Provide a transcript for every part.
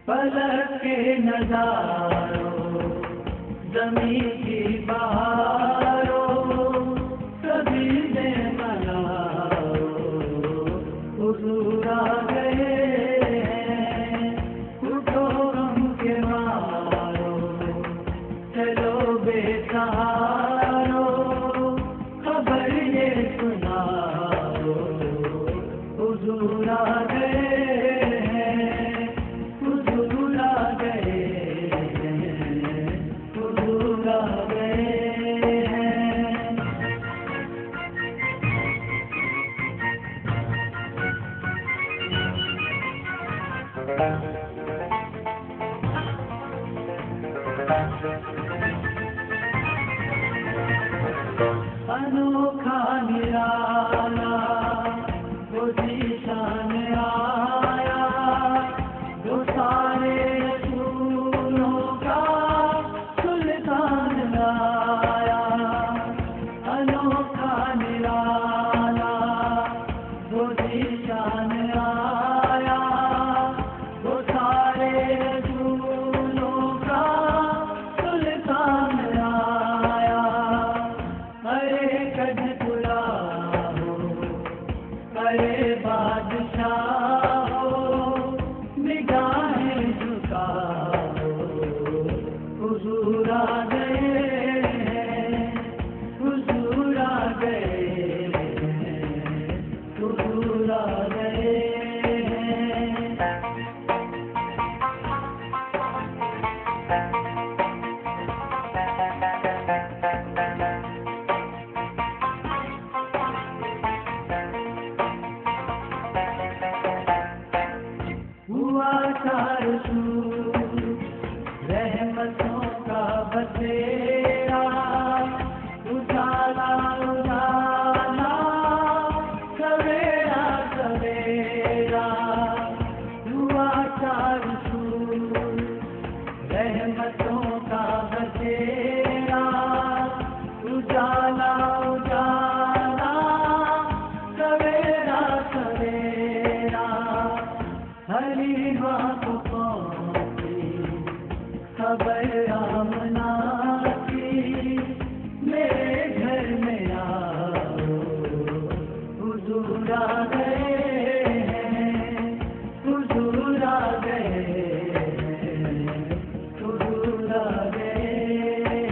فلک کے نظاروں زمین کی بہاروں کبھی نے مناؤ حضور آ گئے ہیں اٹھو غم کے مارو چلو بے سہارو خبر یہ سناؤ حضور آ گئے انوکھا نرالا وہ ذیشان آیا وہ سارے رسولوں کا سلطان لایا انوکھا نرالا وہ ذیشان آیا وہ سارے رسولوں کا سلطان لایا ارے کج پلا ہو ارے بادشاہ ہو نگاہیں جھکاؤ حضور آ گئے ہیں حضور آ گئے ہیں حضور آ گئے ہیں ہوا تھا رسول رحمتوں کا بسیرا اجالا اجالا سویرا سویرا ہوا تھا رسول رحمتوں کا بسیرا اجالا اجالا سویرا سویرا حلیمہ کو پہنچی خبر آمنہ کی میرے گھر میں آؤ حضور آ گئے ہیں حضور آ گئے ہیں حضور آ گئے ہیں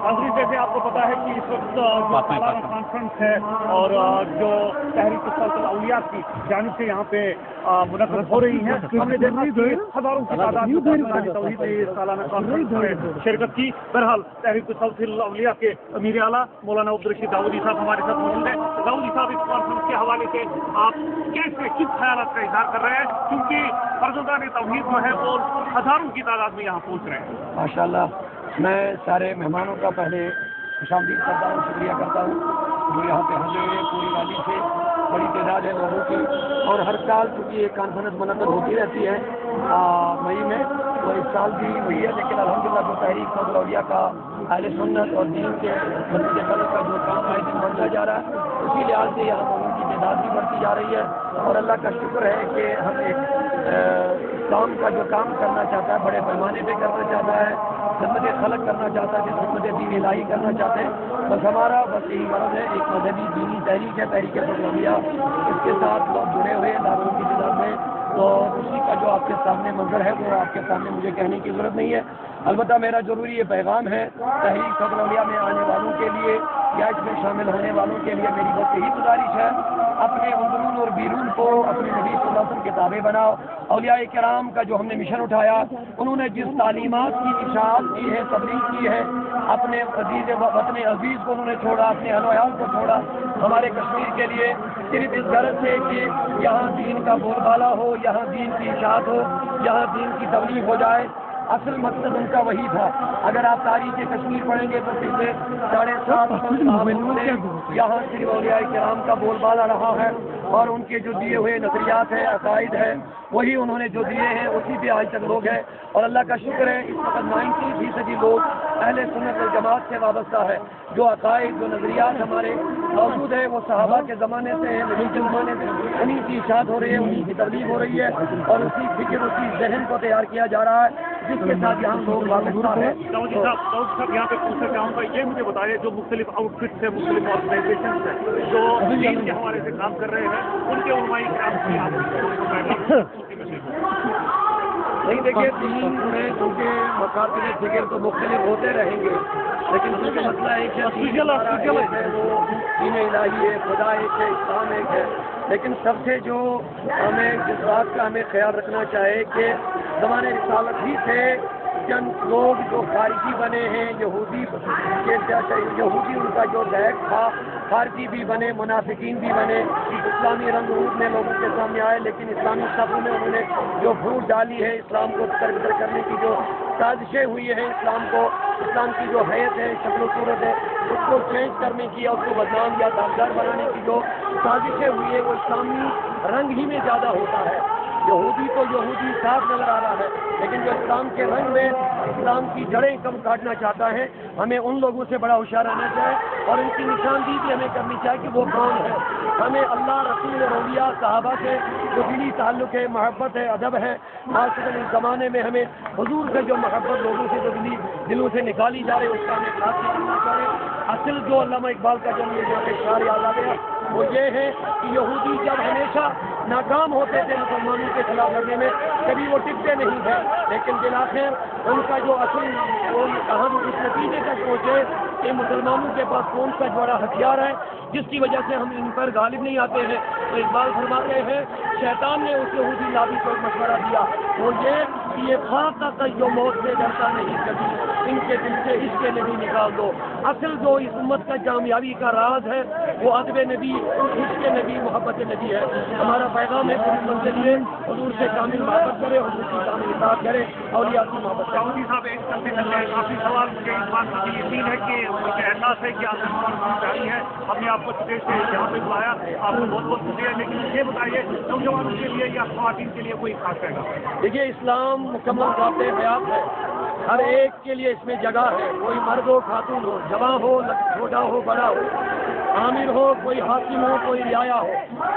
ناظرین جیسے آپ کو پتا ہے کہ اس وقت سالانہ کانفرنس ہے اور جو تحریک سلسلہ اولیاء کی جانب سے یہاں پہ منعقد ہو رہی ہے ہم نے دیکھا کہ ہزاروں کی تعداد میں توحید سالانہ کانفرنس میں شرکت کی. بہرحال تحریک سلسلہ اولیاء کے امیر اعلیٰ مولانا عبدالرشید داؤدی صاحب ہمارے ساتھ موجود ہیں. داؤدی صاحب اس کانفرنس کے حوالے سے آپ کیسے کس خیالات کا اظہار کر رہے ہیں کیونکہ فرزندان توحید جو ہے وہ ہزاروں کی تعداد میں یہاں پہنچ رہے ہیں؟ ماشاء اللہ میں سارے مہمانوں کا پہلے خوش آمدید کرتا ہوں, شکریہ کرتا ہوں جو یہاں پہ حاضر ہوئے. پوری وادی سے بڑی تعداد ہے لوگوں کی اور ہر سال چونکہ یہ کانفرنس منعقد ہوتی رہتی ہے مئی میں, تو اس سال بھی وہی ہے. لیکن الحمدللہ جو تحریک سلسلہ اولیاء کا اہل سنت اور دین کے مسجد خلق کا جو کام آئے دن بڑھتا جا رہا ہے اسی لحاظ سے یہاں لوگوں کی تعداد بھی بڑھتی جا رہی ہے. اور اللہ کا شکر ہے کہ ہم ایک اسلام کا جو کام کرنا چاہتا ہے بڑے پیمانے پہ کرنا چاہتا ہے, خدمت خلق کرنا چاہتا ہے, خدمت دین الہی کرنا چاہتے ہیں. بس ہمارا بس یہی غرض ہے, ایک مذہبی دینی تحریک ہے تحریک سلسلہ اولیاء, اس کے ساتھ لوگ جڑے ہوئے لاکھوں کی تعداد میں. تو اسی کا جو آپ کے سامنے منظر ہے وہ آپ کے سامنے مجھے کہنے کی ضرورت نہیں ہے. البتہ میرا ضروری یہ پیغام ہے تحریک سلسلہ اولیاء میں آنے والوں کے لیے یا اس میں شامل ہونے والوں کے لیے میری بس یہی گزارش ہے, اپنے اندرون اور بیرون کو اپنے نبی صلی اللہ علیہ وسلم کے تابع بناؤ. اولیاء کرام کا جو ہم نے مشن اٹھایا انہوں نے جس تعلیمات کی اشاعت کی ہے, تبلیغ کی ہے, اپنے عزیز وطن عزیز کو انہوں نے چھوڑا, اپنے اہل و عیال کو چھوڑا ہمارے کشمیر کے لیے, صرف اس غرض سے کہ یہاں دین کا بول بالا ہو, یہاں دین کی اشاعت ہو, یہاں دین کی تبلیغ ہو جائے. اصل مقصد ان کا وہی تھا. اگر آپ تاریخ کشمیر پڑھیں گے تو پچھلے 750 سالوں سے یہاں صرف اولیاء کرام کا بول بالا رہا ہے اور ان کے جو دیے ہوئے نظریات ہیں، عقائد ہیں، وہی انہوں نے جو دیے ہیں اسی پہ آج تک لوگ ہیں. اور اللہ کا شکر ہے اس وقت 90% لوگ اہل سنت والجماعت سے وابستہ ہے. جو عقائد، جو نظریات ہمارے موجود ہیں وہ صحابہ کے زمانے سے ہیں، نبی کے زمانے سے انہیں کی اشاعت ہو رہی ہے، انہیں کی تبلیغ ہو رہی ہے اور اسی فکر، اسی ذہن کو تیار کیا جا رہا ہے جس کے ساتھ یہاں لوگ وابستہ ہیں. داؤد صاحب یہاں پہ پوچھنا چاہوں گا، یہ مجھے بتائیے جو مختلف آؤٹ فٹس ہیں، مختلف آرگنائزیشنس ہیں جو دین کے حوالے سے کام کر رہے ہیں، ان کے علماء کرام کی آپ نہیں دیکھیے دین میں کیونکہ مقاصد فکر تو مختلف ہوتے رہیں گے، لیکن کیونکہ مسئلہ ایک ہے، وہ دین الہی ہے، خدا ایک ہے، اسلام ایک ہے. لیکن سب سے جو ہمیں جس بات کا ہمیں خیال رکھنا چاہے کہ زمانے رسالت ہی سے چند لوگ جو خارجی بنے ہیں، یہودی ان کا جو بیگ تھا، خارجی بھی بنے، منافقین بھی بنے، اسلامی رنگ روپ میں لوگوں کے سامنے آئے، لیکن اسلامی صفوں میں انہوں نے جو پھوٹ ڈالی ہے، اسلام کو تربیت کرنے کی جو سازشیں ہوئی ہیں، اسلام کی جو حیت ہے، شکل و صورت ہے، اس کو چینج کرنے کی اور اس کو بدنام یا داغدار بنانے کی جو سازشیں ہوئی ہیں وہ اسلامی رنگ ہی میں زیادہ ہوتا ہے. یہودی تو یہودی صاف نظر آ رہا ہے، لیکن جو اسلام کے رنگ میں اسلام کی جڑیں کم کاٹنا چاہتا ہے، ہمیں ان لوگوں سے بڑا ہوشیار رہنا چاہیے اور ان کی نشاندہی بھی ہمیں کرنی چاہیے کہ وہ کون ہے. ہمیں اللہ، رسول اور اولیاء صحابہ سے جو دلی تعلق ہے، محبت ہے، ادب ہے. خاص کر اس زمانے میں ہمیں حضور سے جو محبت لوگوں سے جو دلوں سے نکالی جا رہی ہے اس کا ہمیں خاص خیال رکھنا چاہیے. اصل جو علامہ اقبال کا جو یہاں پہ شعر یاد آ گیا وہ یہ ہے کہ یہودی جب ہمیشہ ناکام ہوتے تھے مسلمانوں کے خلاف لڑنے میں، کبھی وہ ٹکتے نہیں تھے، لیکن بالآخر ان کا جو اصل ہم اس نتیجے تک پہنچے کہ مسلمانوں کے پاس کون سا بڑا ہتھیار ہے جس کی وجہ سے ہم ان پر غالب نہیں آتے ہیں. تو اقبال فرماتے ہیں شیطان نے اس یہودی لابی کو ایک مشورہ دیا، وہ یہ کہ یہ خاصا کا جو موت سے ڈرتا نہیں کبھی، ان کے دل سے اس کے نبی نکال دو. اصل جو اس امت کا کامیابی کا راز ہے وہ ادب نبی، عشق نبی، محبت نبی ہے. ہمارا پیغام ہے کہ امت کے لیے حضور سے کامل محبت کرے، حضور کی کامل اطاعت کرے، اولیاء کی محبت کرے. داؤد صاحب ایک کرتے کرتے کافی سوال مجھے اس بات کا یقین ہے کہ مجھے احساس ہے کہ آپ کی جاری ہے، ہم نے آپ کو چھٹے سے یہاں پہ بلایا، آپ کو بہت بہت شکریہ. لیکن یہ بتائیے نوجوانوں کے لیے یا خواتین کے لیے کوئی خاص پیغام؟ دیکھیے اسلام مکمل ضابط حیات ہے، ہر ایک کے لیے اس میں جگہ ہے، کوئی مرد ہو، خاتون ہو، جوان ہو، چھوٹا ہو، بڑا ہو، عامر ہو، کوئی حاکم ہو، کوئی رعایا ہو.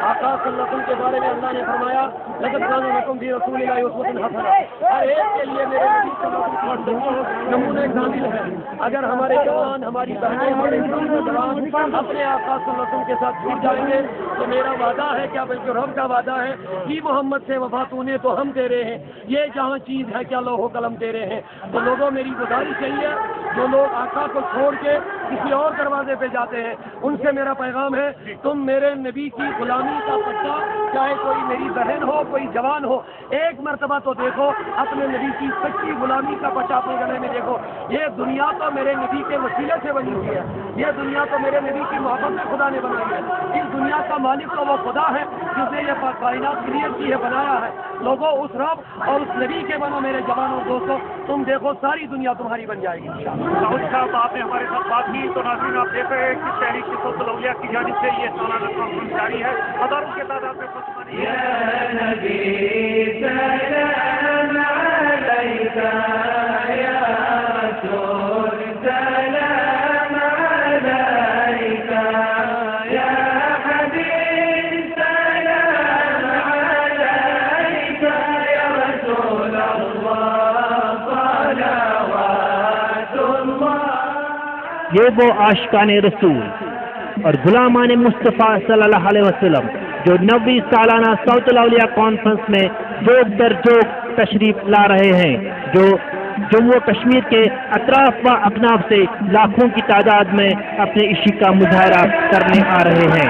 آقا صلی اللہ علیہ وسلم کے بارے میں اللہ نے فرمایا لقد کان لکم فی رسول اللہ اسوۃ حسنہ. ہر ایک کے لیے میرے نبی صلی اللہ علیہ وسلم نمونہ کامل ہے. اگر ہمارے جوان، ہماری بہنیں، ہمارے جوان اپنے آقا صلی اللہ علیہ وسلم کے ساتھ چھوٹ جائیں گے تو میرا وعدہ ہے، کیا بلکہ رب کا وعدہ ہے کہ محمد سے وفا تو نے تو ہم تیرے ہیں، یہ جہاں چیز ہے کیا لوح و قلم تیرے ہیں. تو لوگوں میری گزارش یہی ہے جو لوگ آقا کو چھوڑ کے کسی اور دروازے پہ جاتے ہیں ان سے میرا پیغام ہے تم میرے نبی کی غلامی کا پٹا، چاہے کوئی میری بہن ہو، کوئی جوان ہو، ایک مرتبہ تو دیکھو اپنے نبی کی سچی غلامی کا پٹا اپنے گلے میں دیکھو. یہ دنیا تو میرے نبی کے وسیلے سے بنی ہوئی ہے، یہ دنیا تو میرے نبی کی محبت سے خدا نے بنائی ہے. اس دنیا کا مالک تو وہ خدا ہے جس نے یہ کائنات کریٹ کی ہے، بنایا ہے. لوگوں اس رب اور اس نبی کے بنو میرے جوانوں دوستوں، تم دیکھو ساری دنیا تمہاری بن جائے گی انشاءاللہ. داؤد صاحب آپ نے ہمارے ساتھ بات کی تو ناظرین آپ دیکھ رہے ہیں کہ تحریک صوت الاولیاء کی جانب سے یہ سالانہ کانفرنس جاری ہے، ہزاروں کی تعداد میں یہ وہ عاشقان رسول اور غلامان مصطفیٰ صلی اللہ علیہ وسلم جو 90 سالانہ صوت الاولیاء کانفرنس میں جوک در جوک تشریف لا رہے ہیں، جو جموں کشمیر کے اطراف و اکناف سے لاکھوں کی تعداد میں اپنے عشق کا مظاہرہ کرنے آ رہے ہیں.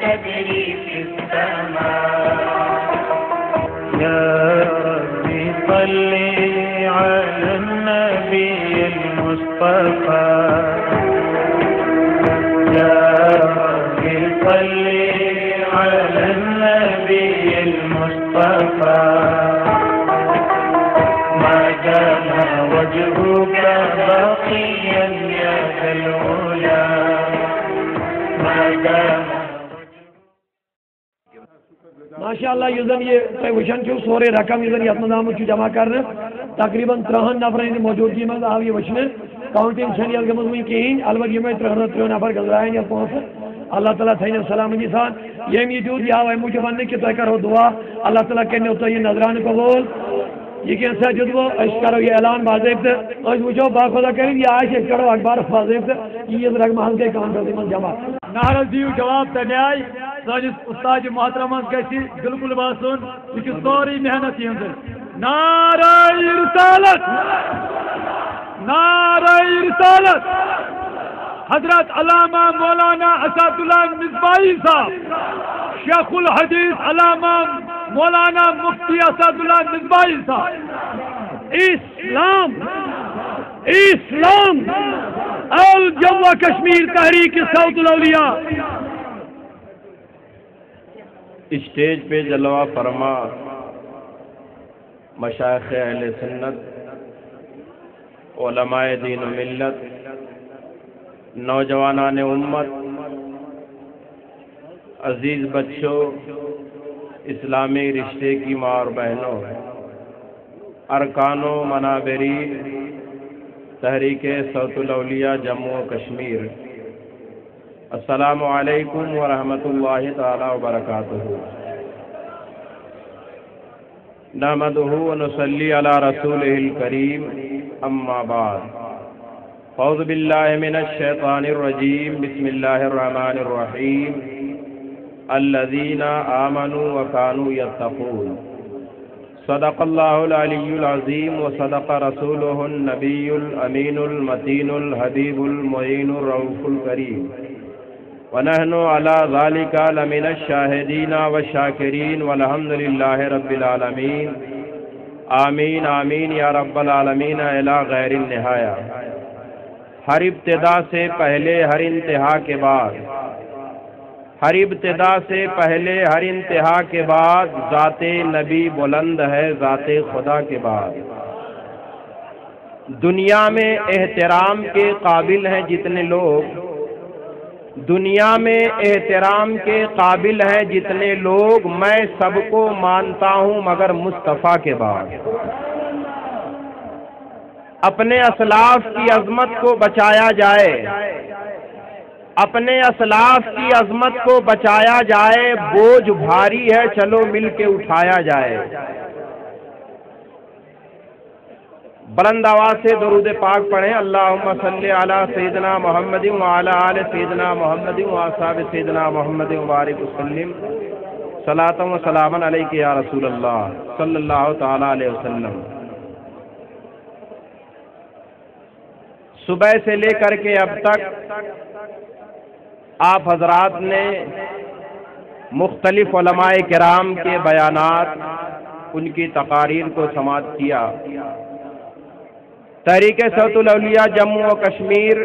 تجري في السماء يا ربي صل على النبي المصطفى يا ربي صل على النبي المصطفى ما دام وجهك باقي ماشاء اللہ یہ تھی وچان سورے رقم یت مز آمت جمع کرنے تقریباً 30 نفرن موجودگی مز آو یہ وچنے کاؤنٹنگ چھ گم ون کہین البتہ یہ 30 نفر گزرائن یہ پونسہ اللہ تعالیٰ تھین سلامتی سان یم یہ دیت یہ آو امہ موجود ون کہ تہ کرو دعا اللہ تعالیٰ کرنو تہ یہ نظرانہ قبول یہ کن سا جدو کرو یہ اعلان باضابطہ وچو با خدا کریں یہ آج کرو اخبار باضابطہ عید رقم حل گئی کانفرنس من جمع نعرہ دیو جواب تمہ آئی سانس استاد محترم گژھِ بالکل باسن یہ سوری محنت ہند نعرہ رسالت نعرہ رسالت حضرت علامہ مولانا اسد اللہ مصباحی صاحب شیخ الحدیث علامہ مولانا مفتی اسد اللہ مصباحی صاحب اسلام اسلام الجموں کشمیر تحریک صوت الاولیاء اسٹیج پہ جلوہ فرما مشائخ اہل سنت علماء دین و ملت نوجوانان امت عزیز بچوں اسلامی رشتے کی ماں اور بہنوں ارکان و منابرین تحریک صوت الاولیاء جموں و کشمیر السلام علیکم ورحمۃ اللہ تعالی وبرکاتہ نحمدہ ونصلی علی رسولہ الکریم اما بعد اعوذ باللہ من الشیطان الرجیم بسم اللہ الرحمن الرحیم الذین آمنوا وکانوا یتقون صدق اللہ العلی العظیم وصدق رسولہ النبی الامین المتین الحبیب المعین الرؤوف الکریم ونحن علی ذلک لمن الشاہدین والشاکرین والحمد للہ رب العالمین آمین آمین یا رب العالمین الی غیر النہایہ ہر ابتدا سے پہلے ہر انتہا کے بعد ہر ابتدا سے پہلے ہر انتہا کے بعد ذات نبی بلند ہے ذات خدا کے بعد دنیا میں احترام کے قابل ہیں جتنے لوگ دنیا میں احترام کے قابل ہیں جتنے لوگ میں سب کو مانتا ہوں مگر مصطفیٰ کے بعد اپنے اسلاف کی عظمت کو بچایا جائے اپنے اسلاف کی عظمت کو بچایا جائے بوجھ بھاری ہے چلو مل کے اٹھایا جائے بلند آواز سے درود پاک پڑھیں اللہم صلی علی سیدنا محمد وعلی آل سیدنا محمد واصحاب سیدنا محمد مبارک وسلم صلاۃ و سلاما علیک یا رسول اللہ صلی اللہ تعالی علیہ وسلم صبح سے لے کر کے اب تک آپ حضرات نے مختلف علماء کرام کے بیانات ان کی تقاریر کو سماعت کیا تحریک صوت الاولیاء جموں و کشمیر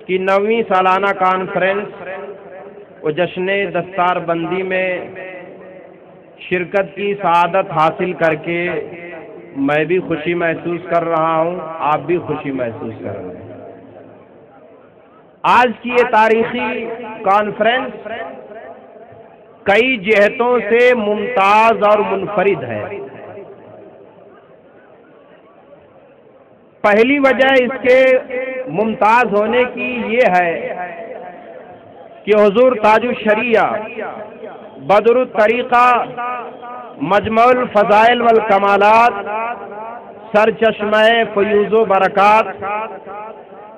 کی 9ویں سالانہ کانفرنس و جشن دستار بندی میں شرکت کی سعادت حاصل کر کے میں بھی خوشی محسوس کر رہا ہوں آپ بھی خوشی محسوس کر رہے ہیں آج کی یہ تاریخی کانفرنس کئی جہتوں سے ممتاز اور منفرد ہے پہلی وجہ اس کے ممتاز ہونے کی یہ ہے کہ حضور تاج الشریعہ بدر الطریقہ مجمع الفضائل والکمالات سرچشمہ فیوز و برکات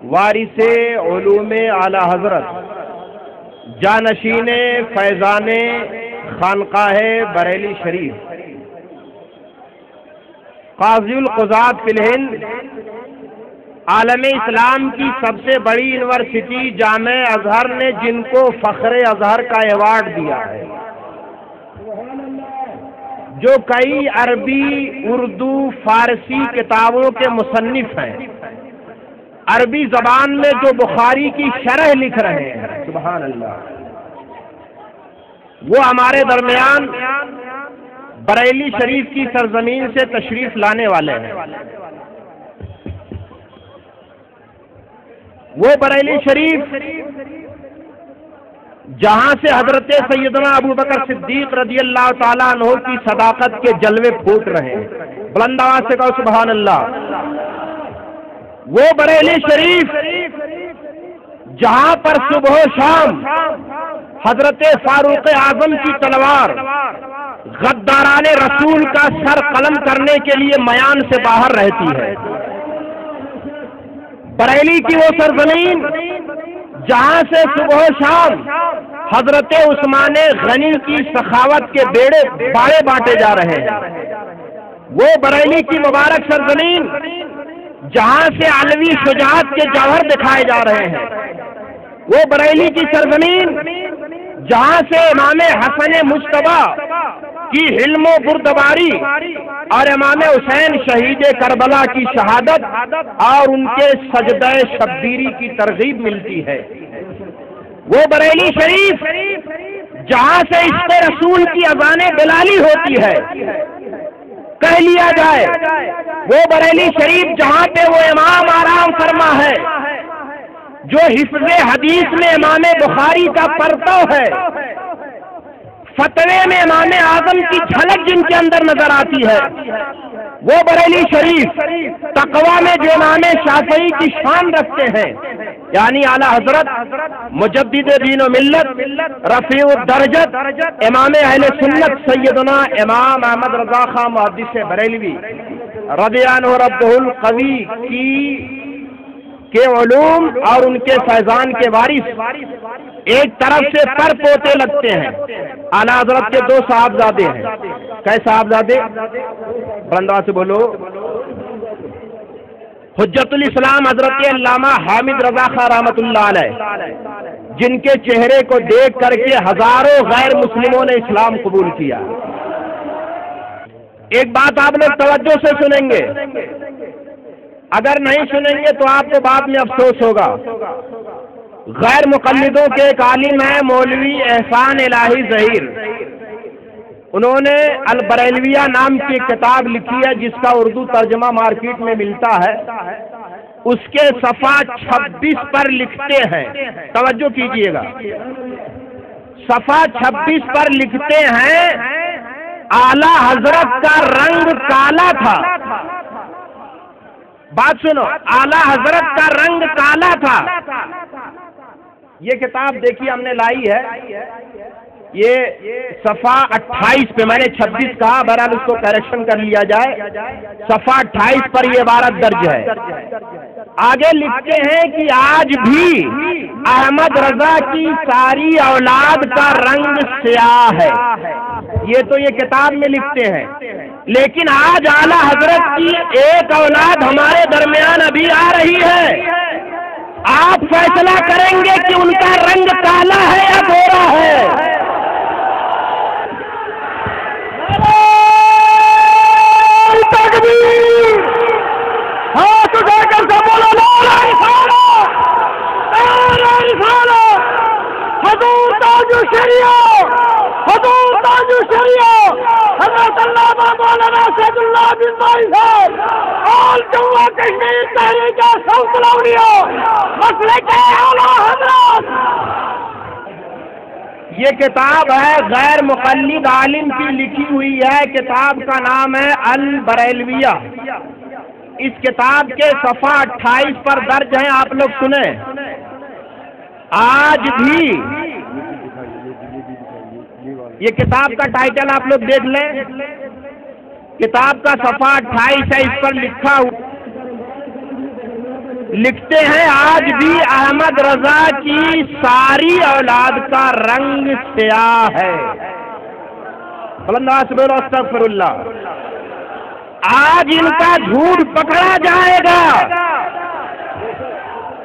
وارث علوم اعلی حضرت جانشین فیضان خانقاہ بریلی شریف قاضی القضات فی الہند عالم اسلام کی سب سے بڑی یونیورسٹی جامع ازہر نے جن کو فخر ازہر کا ایوارڈ دیا ہے جو کئی عربی اردو فارسی کتابوں کے مصنف ہیں عربی زبان میں جو بخاری کی شرح لکھ رہے ہیں سبحان اللہ وہ ہمارے درمیان بریلی شریف کی سرزمین سے تشریف لانے والے ہیں وہ بریلی شریف جہاں سے حضرت سیدنا ابو بکر صدیق رضی اللہ تعالیٰ عنہ کی صداقت کے جلوے پھوٹ رہے ہیں۔ بلند آواز سے کہو سبحان اللہ۔ وہ بریلی شریف جہاں پر صبح و شام حضرت فاروق اعظم کی تلوار غداران رسول کا سر قلم کرنے کے لیے میان سے باہر رہتی ہے۔ بریلی کی وہ سرزمین جہاں سے صبح و شام حضرت عثمان غنی کی سخاوت کے باڑے بانٹے جا رہے ہیں۔ وہ بریلی کی مبارک سرزمین جہاں سے علوی شجاعت کے جوہر دکھائے جا رہے ہیں۔ وہ بریلی کی سرزمین جہاں سے امام حسن مجتبیٰ کی حلم و بردباری اور امام حسین شہید کربلا کی شہادت اور ان کے سجدہ شبیری کی ترغیب ملتی ہے۔ وہ بریلی شریف جہاں سے عشق رسول کی اذان بلالی ہوتی ہے، کہہ لیا جائے۔ وہ بریلی شریف جہاں پہ وہ امام آرام فرما ہے جو حفظ حدیث میں امام بخاری کا پرتو ہے، فتوے میں امام اعظم کی جھلک جن کے اندر نظر آتی ہے۔ وہ بریلی شریف تقویٰ میں جو امام شافعی کی شان رکھتے ہیں، یعنی اعلیٰ حضرت مجدد دین و ملت رفیع الدرجت امام اہل سنت سیدنا امام احمد رضا خان محدث بریلوی رضی عنہ ربہ القوی کے علوم اور ان کے فیضان کے وارث ایک طرف سے پر پوتے لگتے ہیں۔ اعلیٰ حضرت کے دو صاحبزادے ہیں۔ کئی صاحبزادے؟ بلند آواز سے بولو۔ حجت الاسلام حضرت علامہ حامد رضا خان رحمۃ اللہ علیہ، جن کے چہرے کو دیکھ کر کے ہزاروں غیر مسلموں نے اسلام قبول کیا۔ ایک بات آپ لوگ توجہ سے سنیں گے، اگر نہیں سنیں گے تو آپ کو بعد میں افسوس ہوگا۔ غیر مقلدوں کے ایک عالم ہیں مولوی احسان الہی ظہیر، انہوں نے البریلویہ نام کی کتاب لکھی ہے جس کا اردو ترجمہ مارکیٹ میں ملتا ہے۔ اس کے صفحہ 26 پر لکھتے ہیں، توجہ کیجئے گا، صفحہ 26 پر لکھتے ہیں اعلیٰ حضرت کا رنگ کالا تھا۔ بات سنو، اعلیٰ حضرت کا رنگ کالا تھا۔ یہ کتاب دیکھیے ہم نے لائی ہے، یہ صفحہ 28 پہ، میں نے 26 کہا، بہرحال اس کو کریکشن کر لیا جائے، صفحہ 28 پر یہ عبارت درج ہے۔ آگے لکھتے ہیں کہ آج بھی احمد رضا کی ساری اولاد کا رنگ سیاہ ہے۔ یہ تو یہ کتاب میں لکھتے ہیں، لیکن آج اعلیٰ حضرت کی ایک اولاد ہمارے درمیان ابھی آ رہی ہے۔ آپ فیصلہ کریں گے کہ ان کا رنگ کالا ہے یا گورا ہے۔ ہاتھ اٹھا کر سب بولو نعرہ رسالت، نعرہ رسالت، حضور تاج الشریعہ، حضور تاج الشریعہ حضرت علامہ مولانا سید اللہ بن بائی صاحب آل جموں کشمیر تحریک صوت الاولیاء مسلک اعلیٰ حضرت۔ یہ کتاب ہے غیر مقلد عالم کی لکھی ہوئی ہے، کتاب کا نام ہے البریلویہ۔ اس کتاب کے صفحہ 28 پر درج ہیں، آپ لوگ سنیں۔ آج بھی یہ کتاب کا ٹائٹل آپ لوگ دیکھ لیں، کتاب کا صفحہ 28 ہے، اس پر لکھا ہوا لکھتے ہیں آج بھی احمد رضا کی ساری اولاد کا رنگ سیاہ ہے۔ استغفر اللہ۔ آج ان کا جھوٹ پکڑا جائے گا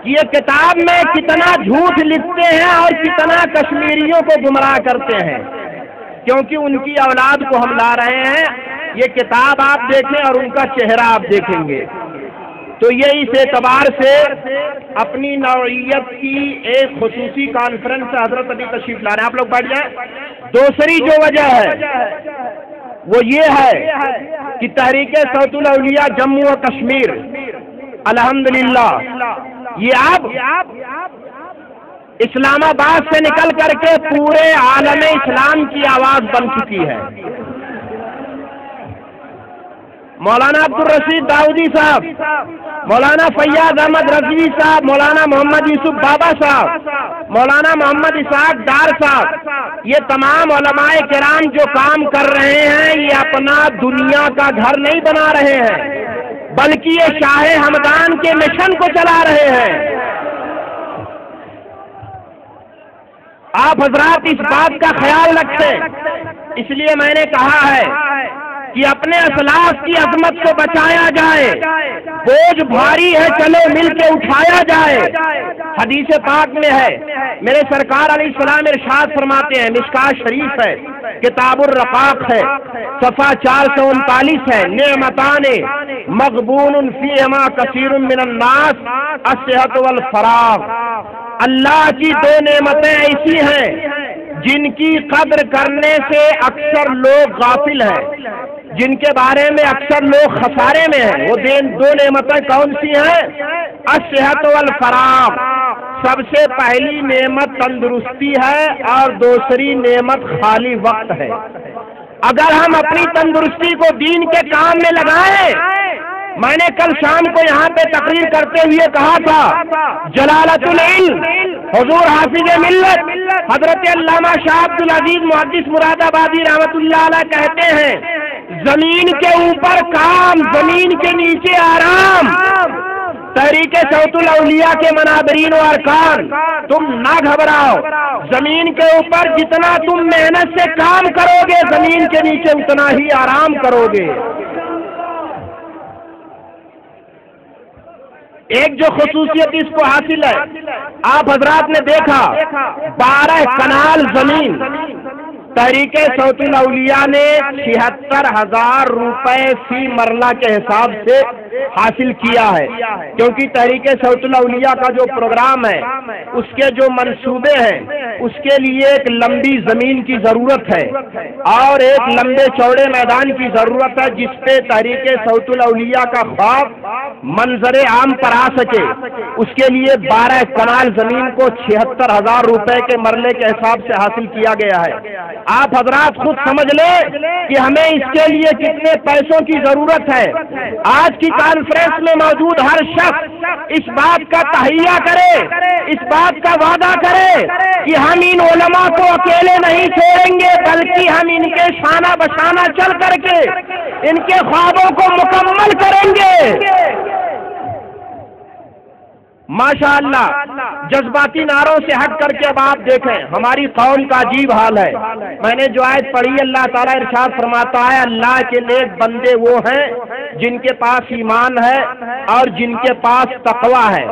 کہ یہ کتاب میں کتنا جھوٹ لکھتے ہیں اور کتنا کشمیریوں کو گمراہ کرتے ہیں، کیونکہ ان کی اولاد کو ہم لا رہے ہیں۔ یہ کتاب آپ دیکھیں اور ان کا چہرہ آپ دیکھیں گے تو یہ اس اعتبار سے اپنی نوعیت کی ایک خصوصی کانفرنس سے حضرت ابھی تشریف لا رہے ہیں۔ آپ لوگ بیٹھ جائیں۔ دوسری جو وجہ ہے وہ یہ ہے کہ تحریک صوت الاولیاء جموں و کشمیر الحمدللہ یہ اب اسلام آباد سے نکل کر کے پورے عالم اسلام کی آواز بن چکی ہے۔ مولانا عبدالرشید داؤدی صاحب، مولانا فیاض احمد رضوی صاحب، مولانا محمد یوسف بابا صاحب، مولانا محمد اسحاق ڈار صاحب، یہ تمام علماء کرام جو کام کر رہے ہیں یہ اپنا دنیا کا گھر نہیں بنا رہے ہیں، بلکہ یہ شاہ ہمدان کے مشن کو چلا رہے ہیں۔ آپ حضرات اس بات کا خیال رکھیں، اس لیے میں نے کہا ہے کہ اپنے اسلاف کی عظمت کو بچایا جائے، بوجھ بھاری ہے چلو مل کے اٹھایا جائے۔ حدیث پاک میں ہے، میرے سرکار علیہ السلام ارشاد فرماتے ہیں، مشکاۃ شریف ہے، کتاب الرقاق ہے، صفحہ 439 ہے، نعمتان مغبون فیہما کثیر من الناس الصحت والفراغ۔ اللہ کی دو نعمتیں ایسی ہیں جن کی قدر کرنے سے اکثر لوگ غافل ہیں، جن کے بارے میں اکثر لوگ خسارے میں ہیں۔ وہ دو نعمتیں کون سی ہیں؟ الصحت والفراغ، سب سے پہلی نعمت تندرستی ہے اور دوسری نعمت خالی وقت ہے۔ اگر ہم اپنی تندرستی کو دین کے کام میں لگائیں، میں نے کل شام کو یہاں پہ تقریر کرتے ہوئے کہا تھا، جلالت العلم حضور حافظ ملت حضرت علامہ شاہ عبدالعزیز محدث مراد آبادی رحمت اللہ علیہ کہتے ہیں، زمین کے اوپر کام، زمین کے نیچے آرام۔ تحریک صوت الاولیاء کے منابرین و ارکان، تم نہ گھبراؤ، زمین کے اوپر جتنا تم محنت سے کام کرو گے زمین کے نیچے اتنا ہی آرام کرو گے۔ ایک جو خصوصیت اس کو حاصل ہے، آپ حضرات نے دیکھا 12 کنال زمین تحریک صوت الاولیاء نے 76,000 روپے فی مرلہ کے حساب سے حاصل کیا ہے، کیونکہ تحریک صوت الاولیاء کا جو پروگرام ہے، اس کے جو منصوبے ہیں، اس کے لیے ایک لمبی زمین کی ضرورت ہے اور ایک لمبے چوڑے میدان کی ضرورت ہے جس پہ تحریک صوت الاولیاء کا خواب منظر عام پر آ سکے۔ اس کے لیے 12 کنال زمین کو 76,000 روپے کے مرلے کے حساب سے حاصل کیا گیا ہے۔ آپ حضرات خود سمجھ لیں کہ ہمیں اس کے لیے کتنے پیسوں کی ضرورت ہے۔ آج کی کانفرنس میں موجود ہر شخص اس بات کا تہیہ کرے، اس بات کا وعدہ کرے کہ ہم ان علماء کو اکیلے نہیں چھوڑیں گے، بلکہ ہم ان کے شانہ بشانہ چل کر کے ان کے خوابوں کو مکمل کریں گے۔ ماشاءاللہ جذباتی نعروں سے ہٹ کر کے اب آپ دیکھیں ہماری قوم کا عجیب حال ہے۔ میں نے جو آیت پڑھی، اللہ تعالیٰ ارشاد فرماتا ہے، اللہ کے نیک بندے وہ ہیں جن کے پاس ایمان ہے اور جن کے پاس تقوی ہے۔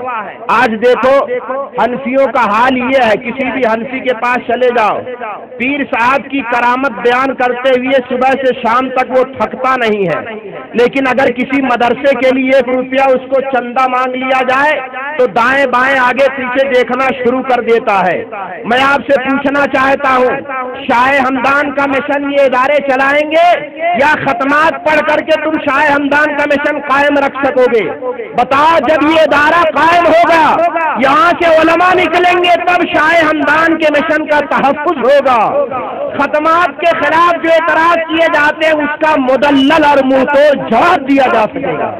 آج دیکھو حنفیوں کا حال یہ ہے، کسی بھی حنفی کے پاس چلے جاؤ، پیر صاحب کی کرامت بیان کرتے ہوئے صبح سے شام تک وہ تھکتا نہیں ہے، لیکن اگر کسی مدرسے کے لیے 1 روپیہ اس کو چندہ مانگ لیا جائے تو دائیں بائیں آگے پیچھے دیکھنا شروع کر دیتا ہے۔ میں آپ سے پوچھنا چاہتا ہوں، شاہ ہمدان کا مشن یہ ادارے چلائیں گے یا ختمات پڑھ کر کے تم شاہ ہمدان کا مشن قائم رکھ سکو گے؟ بتاؤ، جب یہ ادارہ قائم ہوگا، یہاں سے علماء نکلیں گے، تب شاہ ہمدان کے مشن کا تحفظ ہوگا۔ ختمات کے خلاف جو اعتراض کیے جاتے ہیں اس کا مدلل اور منہ توڑ جواب دیا جا سکے گا۔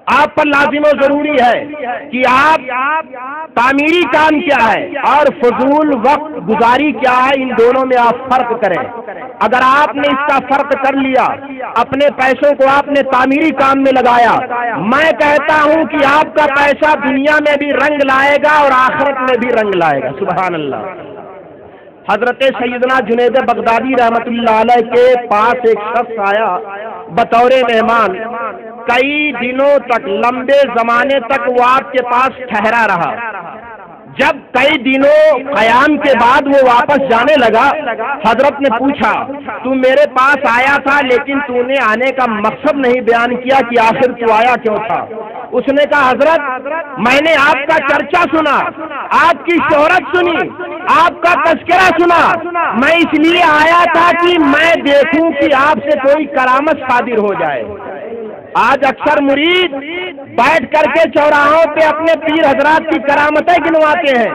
آپ پر لازم و ضروری ہے کہ آپ تعمیری کام کیا ہے اور فضول وقت گزاری کیا ہے، ان دونوں میں آپ فرق کریں۔ اگر آپ نے اس کا فرق کر لیا، اپنے پیسوں کو آپ نے تعمیری کام میں لگایا، میں کہتا ہوں کہ آپ کا پیسہ دنیا میں بھی رنگ لائے گا اور آخرت میں بھی رنگ لائے گا۔ سبحان اللہ۔ حضرت سیدنا جنید بغدادی رحمت اللہ علیہ کے پاس ایک شخص آیا بطور مہمان، کئی دنوں تک، لمبے زمانے تک وہ آپ کے پاس ٹھہرا رہا۔ جب کئی دنوں قیام کے بعد وہ واپس جانے لگا، حضرت نے پوچھا، تو میرے پاس آیا تھا لیکن تو نے آنے کا مقصد نہیں بیان کیا کہ آخر تو آیا کیوں تھا؟ اس نے کہا، حضرت میں نے آپ کا چرچا سنا، آپ کی شہرت سنی، آپ کا تذکرہ سنا، میں اس لیے آیا تھا کہ میں دیکھوں کہ آپ سے کوئی کرامت صادر ہو جائے۔ آج اکثر مرید بیٹھ کر کے چوراہوں پہ اپنے پیر حضرات کی کرامتیں گنواتے ہیں۔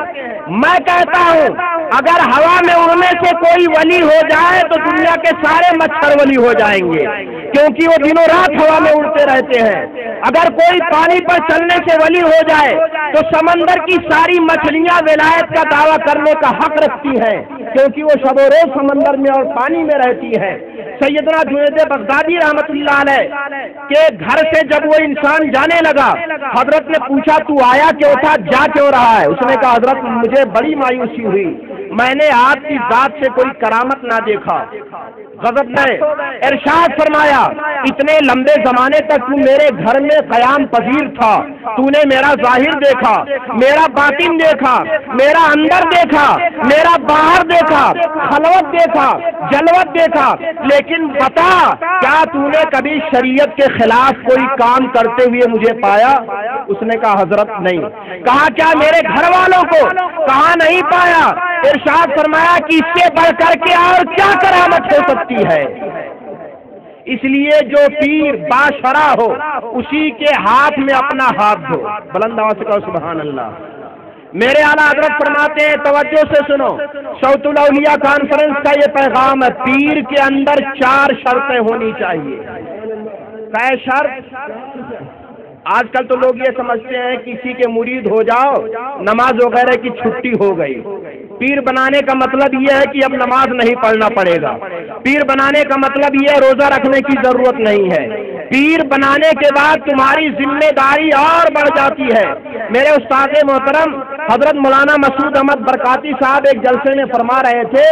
میں کہتا ہوں اگر ہوا میں اڑنے سے کوئی ولی ہو جائے تو دنیا کے سارے مچھر ولی ہو جائیں گے، کیونکہ وہ دنوں رات ہوا میں اڑتے رہتے ہیں۔ اگر کوئی پانی پر چلنے سے ولی ہو جائے تو سمندر کی ساری مچھلیاں ولایت کا دعویٰ کرنے کا حق رکھتی ہیں، کیونکہ وہ شب و روز سمندر میں اور پانی میں رہتی ہے۔ سیدنا جنید بغدادی رحمت اللہ علیہ کے گھر سے جب وہ انسان جانے لگا، حضرت نے پوچھا تو آیا کیوں تھا، جا کیوں رہا ہے؟ اس نے کہا حضرت مجھے بڑی مایوسی ہوئی، میں نے آپ کی ذات سے کوئی کرامت نہ دیکھا۔ غضب نے ارشاد فرمایا اتنے لمبے زمانے تک تو میرے گھر میں قیام پذیر تھا، تو نے میرا ظاہر دیکھا، میرا باطن دیکھا، میرا اندر دیکھا، میرا باہر دیکھا، خلوت دیکھا، جلوت دیکھا، لیکن بتا کیا تو نے کبھی شریعت کے خلاف کوئی کام کرتے ہوئے مجھے پایا؟ اس نے کہا حضرت نہیں۔ کہا کیا میرے گھر والوں کو؟ کہا نہیں پایا۔ ارشاد فرمایا کہ اس سے بڑھ کر کے اور کیا کرامت ہو سکتی ہے؟ اس لیے جو پیر باشرع ہو اسی کے ہاتھ میں اپنا ہاتھ دھو۔ بلند آواز سے کہو سبحان اللہ۔ میرے اعلیٰ حضرت فرماتے ہیں توجہ سے سنو، صوت الاولیاء کانفرنس کا یہ پیغام ہے، پیر کے اندر 4 شرطیں ہونی چاہیے۔ کیا شرط؟ آج کل تو لوگ یہ سمجھتے ہیں کسی کے مرید ہو جاؤ نماز وغیرہ کی چھٹی ہو گئی۔ پیر بنانے کا مطلب یہ ہے کہ اب نماز نہیں پڑھنا پڑے گا، پیر بنانے کا مطلب یہ ہے روزہ رکھنے کی ضرورت نہیں ہے۔ پیر بنانے کے بعد تمہاری ذمہ داری اور بڑھ جاتی ہے۔ میرے استاد محترم حضرت مولانا مسعود احمد برکاتی صاحب ایک جلسے میں فرما رہے تھے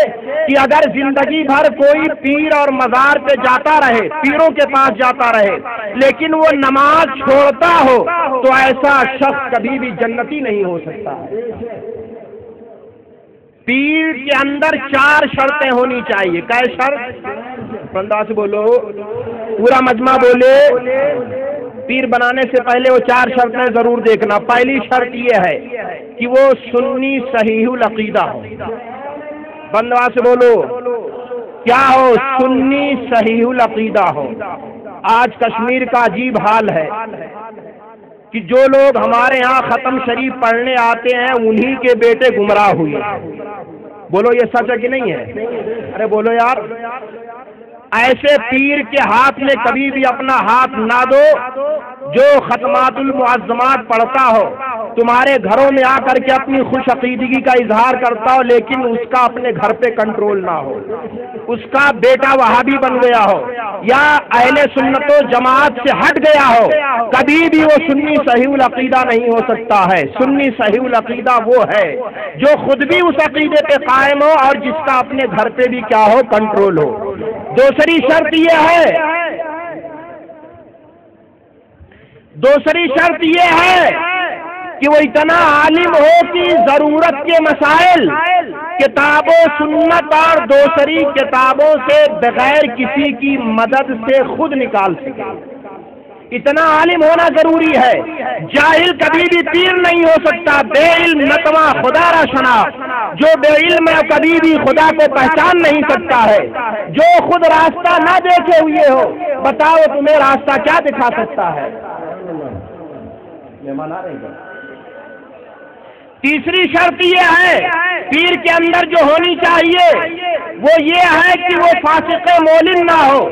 کہ اگر زندگی بھر کوئی پیر اور مزار پہ جاتا رہے، پیروں کے پاس جاتا رہے، لیکن وہ نماز چھوڑتا ہو تو ایسا شخص کبھی بھی جنتی نہیں ہو سکتا۔ پیر کے اندر 4 شرطیں ہونی چاہیے۔ کیا شرط؟ بندہ سے بولو، پورا مجمع بولے۔ پیر بنانے سے پہلے وہ 4 شرطیں ضرور دیکھنا۔ پہلی شرط یہ ہے کہ وہ سنی صحیح العقیدہ ہو۔ بندہ سے بولو کیا ہو؟ سنی صحیح العقیدہ ہو۔ آج کشمیر کا عجیب حال ہے کہ جو لوگ ہمارے ہاں ختم شریف پڑھنے آتے ہیں انہی کے بیٹے گمراہ ہوئے۔ بولو یہ سچ ہے کہ نہیں ہے؟ ارے بولو یار۔ ایسے پیر کے ہاتھ میں کبھی بھی اپنا ہاتھ نہ دو جو ختمات المعظمات پڑھتا ہو، تمہارے گھروں میں آ کر کے اپنی خوش عقیدگی کا اظہار کرتا ہو، لیکن اس کا اپنے گھر پہ کنٹرول نہ ہو، اس کا بیٹا وہابی بن گیا ہو یا اہل سنت و جماعت سے ہٹ گیا ہو، کبھی بھی وہ سنی صحیح العقیدہ نہیں ہو سکتا ہے۔ سنی صحیح العقیدہ وہ ہے جو خود بھی اس عقیدے پہ قائم ہو اور جس کا اپنے گھر پہ بھی کیا ہو؟ کنٹرول ہو۔ دوسری شرط یہ ہے کہ وہ اتنا عالم ہو کہ ضرورت کے مسائل کتاب و سنت اور دوسری کتابوں سے بغیر کسی کی مدد سے خود نکال سکے۔ اتنا عالم ہونا ضروری ہے۔ جاہل کبھی بھی پیر نہیں ہو سکتا۔ بے علم نتواں خدا را شناخت، جو بے علم ہے کبھی بھی خدا کو پہچان نہیں سکتا ہے۔ جو خود راستہ نہ دیکھے ہوئے ہو، بتاؤ تمہیں راستہ کیا دکھا سکتا ہے؟ تیسری شرط یہ ہے پیر کے اندر جو ہونی چاہیے وہ یہ ہے کہ وہ فاسق مولن نہ ہو۔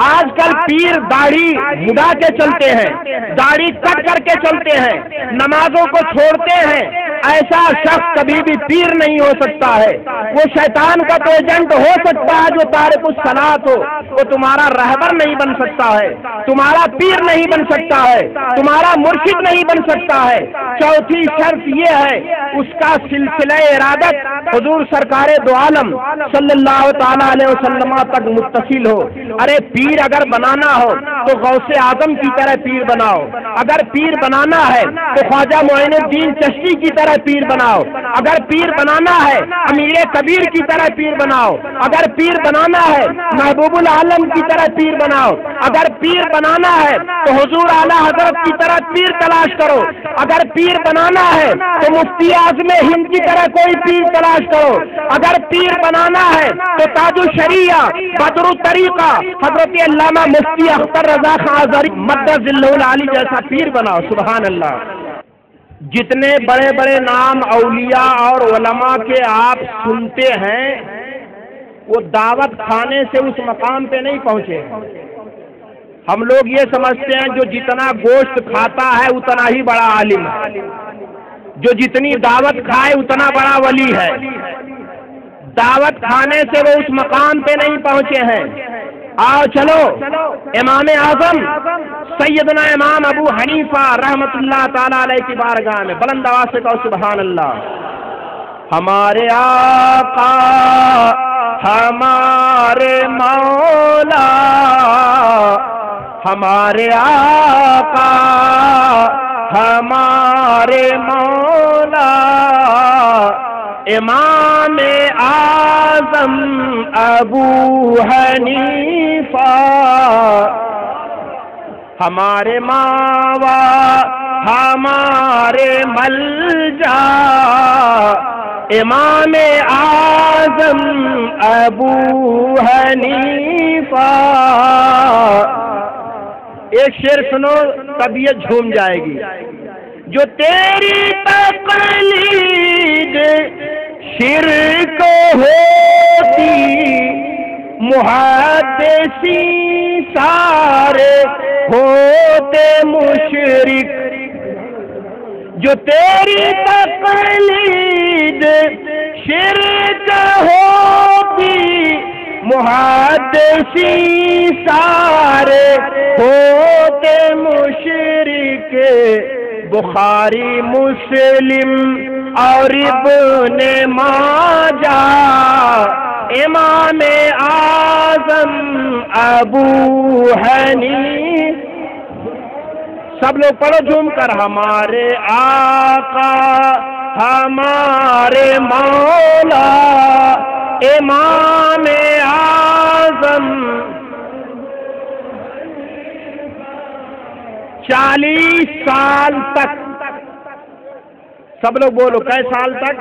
آج کل پیر داڑھی مڈا کے چلتے ہیں، داڑھی کٹ کر کے چلتے ہیں، نمازوں کو چھوڑتے ہیں۔ ایسا شخص کبھی بھی پیر نہیں ہو سکتا ہے۔ وہ شیطان کا تو ایجنٹ ہو سکتا ہے جو تارک الصلاۃ ہو، وہ تمہارا رہبر نہیں بن سکتا ہے، تمہارا پیر نہیں بن سکتا ہے، تمہارا مرشد نہیں بن سکتا ہے۔ چوتھی شرط یہ ہے اس کا سلسلہ ارادت حضور سرکار دو عالم صلی اللہ تعالی علیہ وسلم تک متصل ہو۔ ارے پیر اگر بنانا ہو تو غوث اعظم کی طرح پیر بناؤ، اگر پیر بنانا ہے تو خواجہ معین الدین چشتی کی طرح طرح پیر بناؤ، اگر پیر بنانا ہے امیر کبیر کی طرح پیر بناؤ، اگر پیر بنانا ہے محبوب العالم کی طرح پیر بناؤ، اگر پیر بنانا ہے تو حضور اعلیٰ حضرت کی طرح پیر تلاش کرو، اگر پیر بنانا ہے تو مفتی اعظم ہند کی طرح کوئی پیر تلاش کرو، اگر پیر بنانا ہے تو تاج الشریعہ بدر الطریقہ حضرت علامہ مفتی اختر رضا خان ازہری مدد ذلہ العالی جیسا پیر بناؤ۔ سبحان اللہ۔ جتنے بڑے بڑے نام اولیاء اور علماء کے آپ سنتے ہیں وہ دعوت کھانے سے اس مقام پہ نہیں پہنچے۔ ہم لوگ یہ سمجھتے ہیں جو جتنا گوشت کھاتا ہے اتنا ہی بڑا عالم ہے، جو جتنی دعوت کھائے اتنا بڑا ولی ہے۔ دعوت کھانے سے وہ اس مقام پہ نہیں پہنچے ہیں۔ آؤ چلو امام اعظم سیدنا امام ابو حنیفہ رحمت اللہ تعالی علیہ کی بارگاہ میں بلند آواز سے کہو سبحان اللہ۔ ہمارے آقا ہمارے مولا، ہمارے آقا ہمارے مولا، امام اعظم ابو حنیفہ، ہمارے ماوا ہمارے ملجا، امام اعظم ابو حنیفہ۔ ایک شعر سنو طبیعت جھوم جائے گی۔ جو تیری تقلید شرک ہوتی، محدثی سارے ہوتے مشرک۔ جو تیری تقلید شرک ہوتی، محدثی سارے ہوتے مشرک۔ بخاری مسلم اور ابن ماجہ، امام اعظم ابو حنیفہ۔ سب لوگ پڑھو جھوم کر، ہمارے آقا ہمارے مولا، امام اعظم۔ 40 سال تک، سب لوگ بولو کئی سال تک؟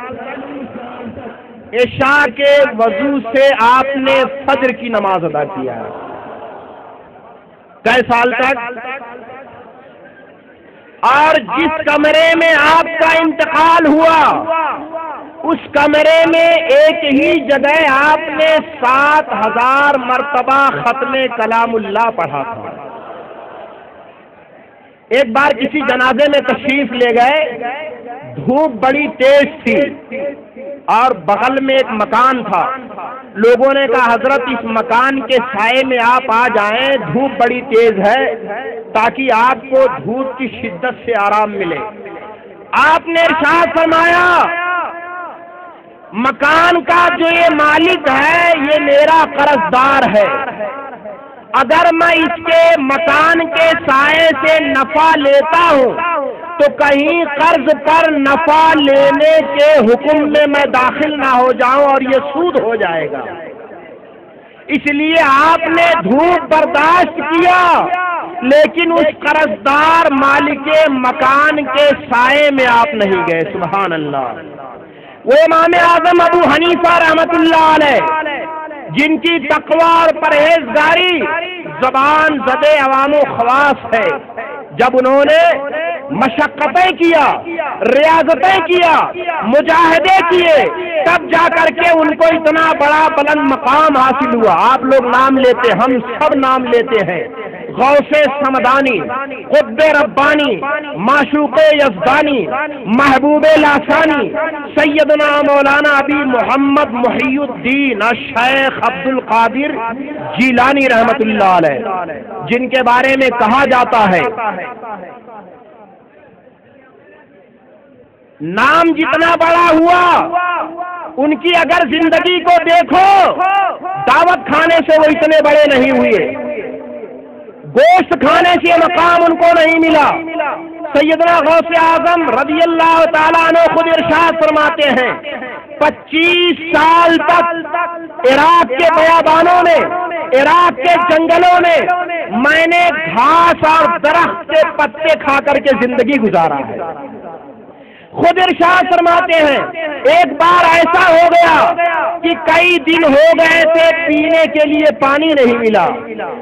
عشاء کے وضو سے آپ نے فجر کی نماز ادا کیا ہے۔ کئی سال تک؟ اور جس کمرے میں آپ کا انتقال ہوا اس کمرے میں ایک ہی جگہ آپ نے 7000 مرتبہ ختم کلام اللہ پڑھا تھا۔ ایک بار کسی جنازے میں تشریف لے گئے، دھوپ بڑی تیز تھی اور بغل میں ایک مکان تھا۔ لوگوں نے کہا حضرت اس مکان کے سائے میں آپ آ جائیں، دھوپ بڑی تیز ہے، تاکہ آپ کو دھوپ کی شدت سے آرام ملے۔ آپ نے ارشاد فرمایا مکان کا جو یہ مالک ہے یہ میرا قرضدار ہے، اگر میں اس کے مکان کے سائے سے نفع لیتا ہوں تو کہیں قرض پر نفع لینے کے حکم میں داخل نہ ہو جاؤں اور یہ سود ہو جائے گا۔ اس لیے آپ نے دھوپ برداشت کیا، لیکن اس قرضدار مالک مکان کے سائے میں آپ نہیں گئے۔ سبحان اللہ۔ وہ امام اعظم ابو حنیفہ رحمت اللہ علیہ جن کی تقوی اور پرہیزگاری زبان زدے عوام و خواص ہے، جب انہوں نے مشقتیں کیا، ریاضتیں کیا، مجاہدے کیے، تب جا کر کے ان کو اتنا بڑا بلند مقام حاصل ہوا۔ آپ لوگ نام لیتے، ہم سب نام لیتے ہیں، غوث سمدانی، قطب ربانی، معشوق یزدانی، محبوب لاسانی، سیدنا مولانا ابی محمد محی الدین الشیخ عبد القادر جیلانی رحمت اللہ علیہ، جن کے بارے میں کہا جاتا ہے نام جتنا بڑا ہوا ان کی اگر زندگی کو دیکھو دعوت کھانے سے وہ اتنے بڑے نہیں ہوئے، گوشت کھانے سے مقام ان کو نہیں ملا، سیدنا غوث اعظم رضی اللہ تعالیٰ عنہ خود ارشاد فرماتے ہیں 25 سال تک عراق کے بیابانوں میں، عراق کے جنگلوں میں میں نے گھاس اور درخت کے پتے کھا کر کے زندگی گزارا ہے۔ خود ارشاد فرماتے ہیں ایک بار ایسا ہو گیا کہ کئی دن ہو گئے تھے پینے کے لیے پانی نہیں ملا،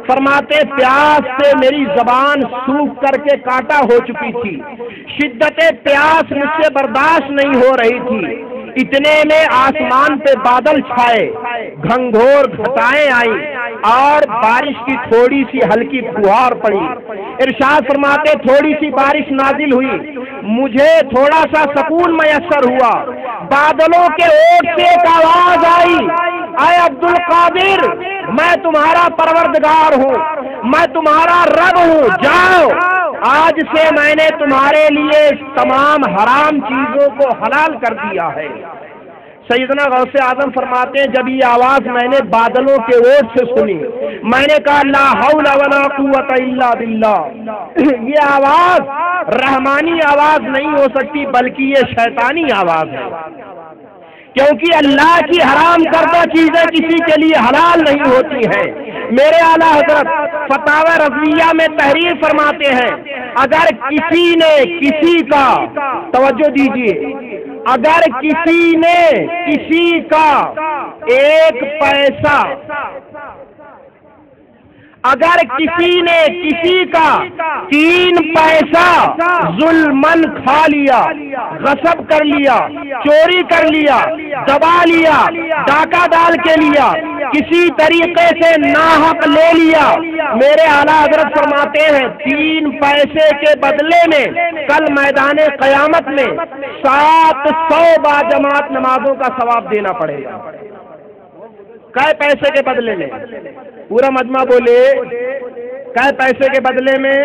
فرماتے پیاس سے میری زبان سوکھ کر کے کانٹا ہو چکی تھی، شدت پیاس مجھ سے برداشت نہیں ہو رہی تھی، اتنے میں آسمان پہ بادل چھائے، گھنگھور گھٹائیں آئی اور بارش کی تھوڑی سی ہلکی فوہار پڑی۔ ارشاد فرماتے تھوڑی سی بارش نازل ہوئی، مجھے تھوڑا سا سکون میسر ہوا، بادلوں کے اوٹ سے ایک آواز آئی، اے عبد القادر میں تمہارا پروردگار ہوں، میں تمہارا رب ہوں، جاؤ آج سے میں نے تمہارے لیے تمام حرام چیزوں کو حلال کر دیا ہے۔ سیدنا غوث اعظم فرماتے ہیں جب یہ آواز میں نے بادلوں کے اوٹ سے سنی، میں نے کہا لا حول ولا قوت الا باللہ، یہ آواز رحمانی آواز نہیں ہو سکتی بلکہ یہ شیطانی آواز ہے، کیونکہ اللہ کی حرام کردہ چیزیں کسی کے لیے حلال نہیں ہوتی ہیں۔ میرے اعلیٰ حضرت فتاوی رضویہ میں تحریر فرماتے ہیں اگر کسی نے کسی کا، توجہ دیجیے، اگر کسی نے کسی کا ایک پیسہ، اگر کسی نے کسی کا 3 پیسہ ظلمن کھا لیا، غصب کر لیا، چوری کر لیا، دبا لیا، ڈاکہ ڈال کے لیا، کسی طریقے سے ناحق لے لیا، میرے اعلیٰ حضرت فرماتے ہیں 3 پیسے کے بدلے میں کل میدان قیامت میں 700 باجماعت نمازوں کا ثواب دینا پڑے گا۔ کئے پیسے کے بدلے میں؟ پورا مجمع بولے کئے پیسے کے بدلے میں؟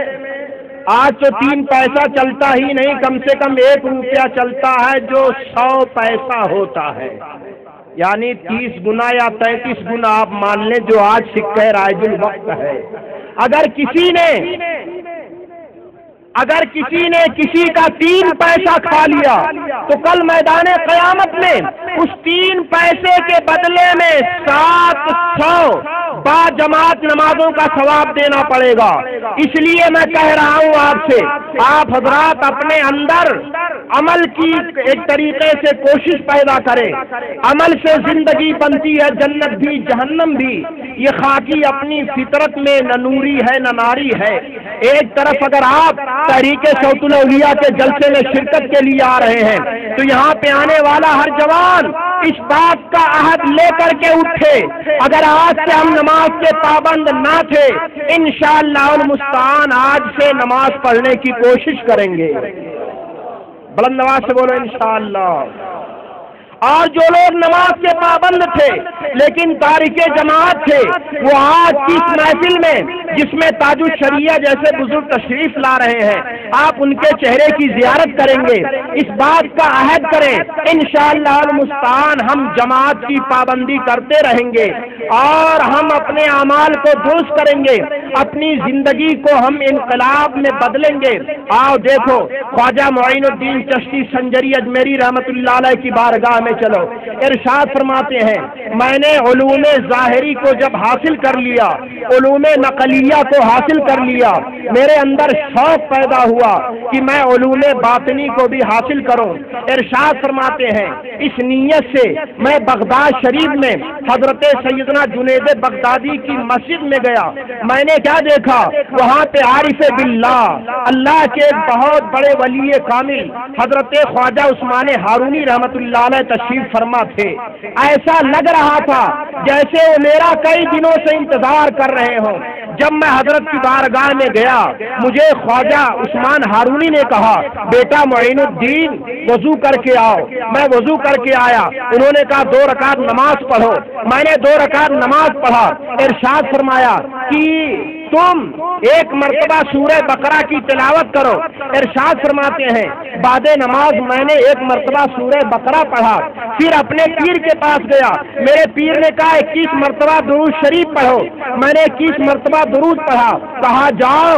آج تو 3 پیسہ چلتا ہی نہیں، کم سے کم 1 روپیہ چلتا ہے جو 100 پیسہ ہوتا ہے، یعنی 30 گنا یا 33 گنا آپ مان لیں جو آج سکہ رائج الوقت ہے۔ اگر کسی نے کسی کا 3 پیسہ کھا لیا تو کل میدان قیامت میں اس 3 پیسے کے بدلے میں 700 باجماعت نمازوں کا ثواب دینا پڑے گا۔ اس لیے میں کہہ رہا ہوں آپ سے، آپ حضرات اپنے اندر عمل کی ایک طریقے سے کوشش پیدا کریں، عمل سے زندگی بنتی ہے، جنت بھی جہنم بھی۔ یہ خاکی اپنی فطرت میں نہ نوری ہے نہ ناری ہے۔ ایک طرف اگر آپ تحریک صوت الاولیاء کے جلسے میں شرکت کے لیے آ رہے ہیں تو یہاں پہ آنے والا ہر جوان اس بات کا عہد لے کر کے اٹھے، اگر آج سے ہم نماز کے پابند نہ تھے انشاءاللہ المستعان آج سے نماز پڑھنے کی کوشش کریں گے۔ بلند آواز سے بولو انشاءاللہ۔ اور جو لوگ نماز کے پابند تھے لیکن تارک جماعت تھے، وہ آج کی اس محفل میں جس میں تاج الشریعہ جیسے بزرگ تشریف لا رہے ہیں، آپ ان کے چہرے کی زیارت کریں گے، اس بات کا عہد کریں انشاءاللہ المستعان ہم جماعت کی پابندی کرتے رہیں گے اور ہم اپنے اعمال کو درست کریں گے، اپنی زندگی کو ہم انقلاب میں بدلیں گے۔ آؤ دیکھو خواجہ معین الدین چشتی سنجری اجمیری رحمت اللہ علیہ کی بارگاہ میں چلو، ارشاد فرماتے ہیں میں نے علوم ظاہری کو جب حاصل کر لیا، علوم نقلیہ کو حاصل کر لیا، میرے اندر شوق پیدا ہوا کہ میں علوم باطنی کو بھی حاصل کروں۔ ارشاد فرماتے ہیں اس نیت سے میں بغداد شریف میں حضرت سیدنا جنید بغدادی کی مسجد میں گیا، میں نے کیا دیکھا، وہاں پہ عارف باللہ اللہ کے ایک بہت بڑے ولی کامل حضرت خواجہ عثمان ہارونی رحمت اللہ علیہ تشریف فرما تھے۔ ایسا لگ رہا تھا جیسے وہ میرا کئی دنوں سے انتظار کر رہے ہوں۔ جب میں حضرت کی بارگاہ میں گیا مجھے خواجہ عثمان ہارونی نے کہا بیٹا معین الدین وضو کر کے آؤ۔ میں وضو کر کے آیا، انہوں نے کہا 2 رکعت نماز پڑھو، میں نے 2 رکعت نماز پڑھا۔ ارشاد فرمایا کہ تم 1 مرتبہ سورہ بقرہ کی تلاوت کرو۔ ارشاد فرماتے ہیں بعد نماز میں نے 1 مرتبہ سورہ بقرہ پڑھا، پھر اپنے پیر کے پاس گیا، میرے پیر نے کہا 21 مرتبہ درود شریف پڑھو، میں نے 21 مرتبہ درود پڑھا، کہا جاؤ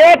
1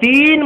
3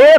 1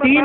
3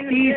30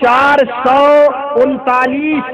439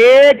1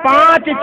5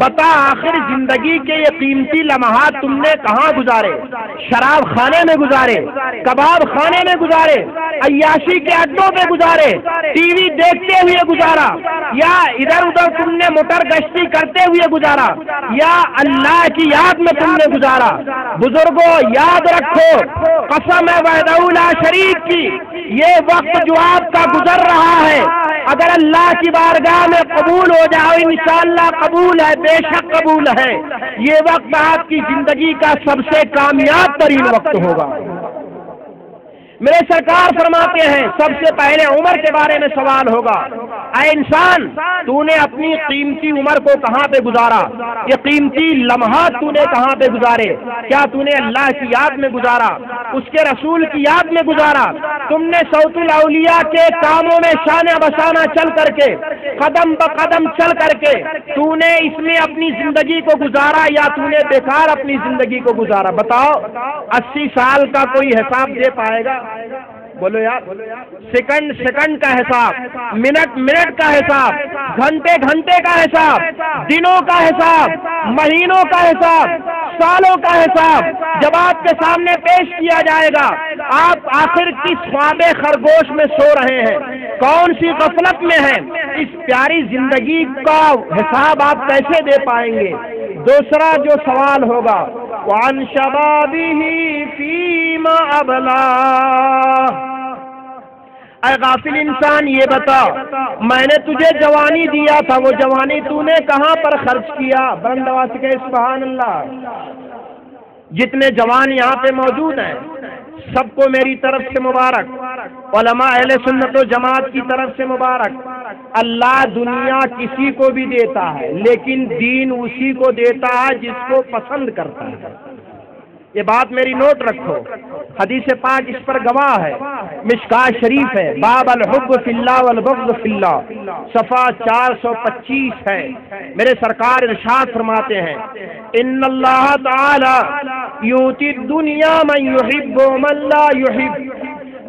بتا آخر زندگی کے یہ قیمتی لمحات تم نے کہاں گزارے؟ شراب خانے میں گزارے، کباب خانے میں گزارے، عیاشی کے اڈوں پہ گزارے، ٹی وی دیکھتے ہوئے گزارا، یا ادھر ادھر تم نے موٹر گشتی کرتے ہوئے گزارا، یا اللہ کی یاد میں تم نے گزارا؟ بزرگوں یاد رکھو، قسم ہے وحدہ لا شریک کی، یہ وقت جو آپ کا گزر رہا ہے اگر اللہ کی بارگاہ میں قبول ہو جائے، انشاءاللہ قبول ہے، بے شک قبول ہے، یہ وقت آپ کی زندگی کا سب سے کامیاب ترین وقت ہوگا۔ میرے سرکار فرماتے ہیں سب سے پہلے عمر کے بارے میں سوال ہوگا، اے انسان تو نے اپنی قیمتی عمر کو کہاں پہ گزارا؟ یہ قیمتی لمحات تو نے کہاں پہ گزارے؟ کیا تو نے اللہ کی یاد میں گزارا، اس کے رسول کی یاد میں گزارا؟ تم نے صوت الاولیاء کے کاموں میں شانہ بشانہ چل کر کے، قدم بقدم چل کر کے تو نے اس میں اپنی زندگی کو گزارا، یا تو نے بیکار اپنی زندگی کو گزارا؟ بتاؤ، 80 سال کا کوئی حساب دے پائے گا؟ بولو یار، سیکنڈ سیکنڈ کا حساب، منٹ منٹ کا حساب، گھنٹے گھنٹے کا حساب، دنوں کا حساب، مہینوں کا حساب، سالوں کا حساب جب آپ کے سامنے پیش کیا جائے گا، آپ آخر کس خواب خرگوش میں سو رہے ہیں، کون سی غفلت میں ہیں؟ اس پیاری زندگی کا حساب آپ کیسے دے پائیں گے؟ دوسرا جو سوال ہوگا، وَعَنْ شَبَابِهِ فِيمَا أَبْلَاهُ، اے غافل انسان یہ بتا، میں نے تجھے جوانی دیا تھا، وہ جوانی تو نے کہاں پر خرچ کیا؟ بلند آواز سے کہے سبحان اللہ۔ جتنے جوان یہاں پہ موجود ہیں سب کو میری طرف سے مبارک، علماء اہل سنت و جماعت کی طرف سے مبارک۔ اللہ دنیا کسی کو بھی دیتا ہے لیکن دین اسی کو دیتا ہے جس کو پسند کرتا ہے۔ یہ بات میری نوٹ رکھو، حدیث پاک اس پر گواہ ہے، مشکاۃ شریف ہے، باب الحب فی اللہ والبغض فی اللہ، صفحہ 425 ہے۔ میرے سرکار ارشاد فرماتے ہیں، ان اللہ تعالی یؤتی الدنیا من یحب ومن لا یحب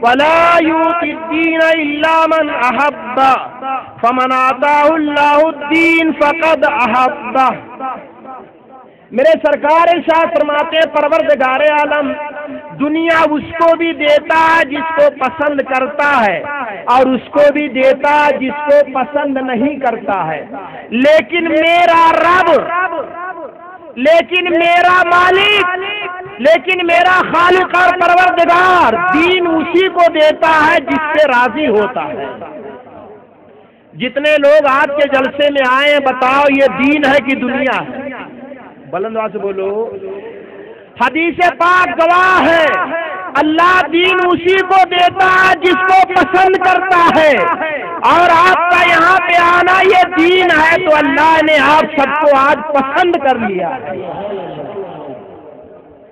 ولا یؤتی الدین الا من احب فمن آتاہ اللہ الدین فقد احبہ۔ میرے سرکار ارشاد فرماتے ہیں، پروردگار عالم دنیا اس کو بھی دیتا ہے جس کو پسند کرتا ہے اور اس کو بھی دیتا ہے جس کو پسند نہیں کرتا ہے، لیکن میرا رب، لیکن میرا مالک، لیکن میرا خالق اور پروردگار دین اسی کو دیتا ہے جس سے راضی ہوتا ہے۔ جتنے لوگ آج کے جلسے میں آئے ہیں بتاؤ یہ دین ہے کہ دنیا ہے؟ بلند آواز سے بولو۔ حدیث پاک گواہ ہے، اللہ دین اسی کو دیتا ہے جس کو پسند کرتا ہے، اور آپ کا یہاں پہ آنا یہ دین ہے تو اللہ نے آپ سب کو آج پسند کر لیا۔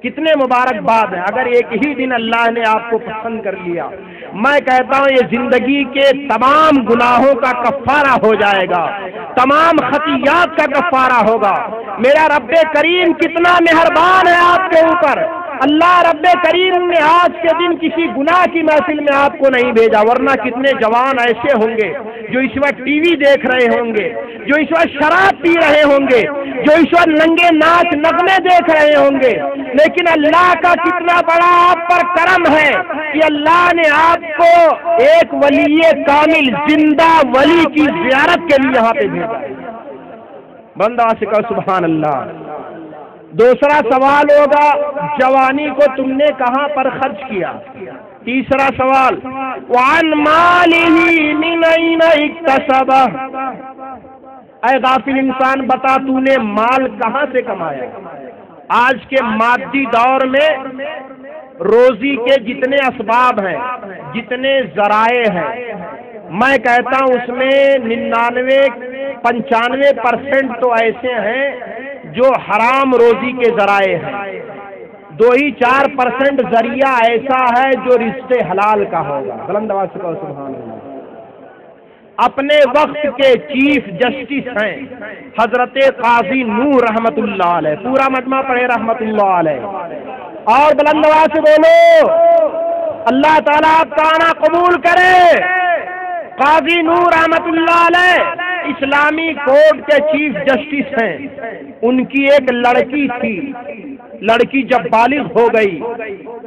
کتنے مبارکباد ہیں اگر ایک ہی دن اللہ نے آپ کو پسند کر لیا۔ میں کہتا ہوں یہ زندگی کے تمام گناہوں کا کفارہ ہو جائے گا، تمام خطیات کا کفارہ ہوگا۔ میرا رب کریم کتنا مہربان ہے آپ کے اوپر، اللہ رب کریم نے آج کے دن کسی گناہ کی محفل میں آپ کو نہیں بھیجا، ورنہ کتنے جوان ایسے ہوں گے جو اس وقت ٹی وی دیکھ رہے ہوں گے، جو اس وقت شراب پی رہے ہوں گے، جو اس وقت ننگے ناچ نغمے دیکھ رہے ہوں گے، لیکن اللہ کا کتنا بڑا آپ پر کرم ہے کہ اللہ نے آپ کو ایک ولی کامل زندہ ولی کی زیارت کے لیے یہاں پہ بھیجا۔ بندہ سے کہو سبحان اللہ۔ دوسرا سوال ہوگا جوانی کو تم نے کہاں پر خرچ کیا؟ تیسرا سوال وعن مالہ من این اکتسبہ، اے غافل انسان بتا تو نے مال کہاں سے کمایا؟ آج کے مادی دور میں روزی کے جتنے اسباب ہیں، جتنے ذرائع ہیں، میں کہتا ہوں اس میں 95% تو ایسے ہیں جو حرام روزی کے ذرائع ہیں، 2-4% ذریعہ ایسا ہے جو رشتے حلال کا ہوگا۔ بلند آواز سے کہو سبحان اللہ۔ اپنے وقت کے چیف جسٹس ہیں حضرت قاضی نور رحمت اللہ علیہ، پورا مجمع پڑھے رحمت اللہ علیہ، اور بلند آواز سے بولو اللہ تعالیٰ آپ کا آنا قبول کرے۔ قاضی نور رحمت اللہ علیہ اسلامی کورٹ کے چیف جسٹس ہیں، ان کی ایک لڑکی تھی، لڑکی جب بالغ ہو گئی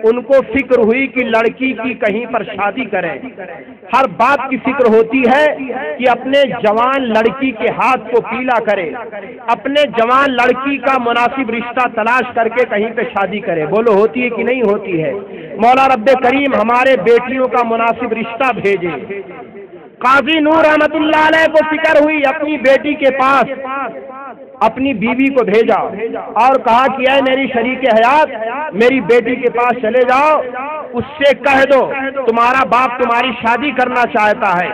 ان کو فکر ہوئی کہ لڑکی کی کہیں پر شادی کریں، ہر بات کی فکر ہوتی ہے کہ اپنے جوان لڑکی کے ہاتھ کو پیلا کرے، اپنے جوان لڑکی کا مناسب رشتہ تلاش کر کے کہیں پہ شادی کرے، بولو ہوتی ہے کہ نہیں ہوتی ہے؟ مولا رب کریم ہمارے بیٹیوں کا مناسب رشتہ بھیجے۔ قاضی نور رحمت اللہ علیہ کو فکر ہوئی، اپنی بیٹی کے پاس اپنی بیوی کو بھیجا اور کہا کہ اے میری شریک حیات، میری بیٹی کے پاس چلے جاؤ، اس سے کہہ دو تمہارا باپ تمہاری شادی کرنا چاہتا ہے،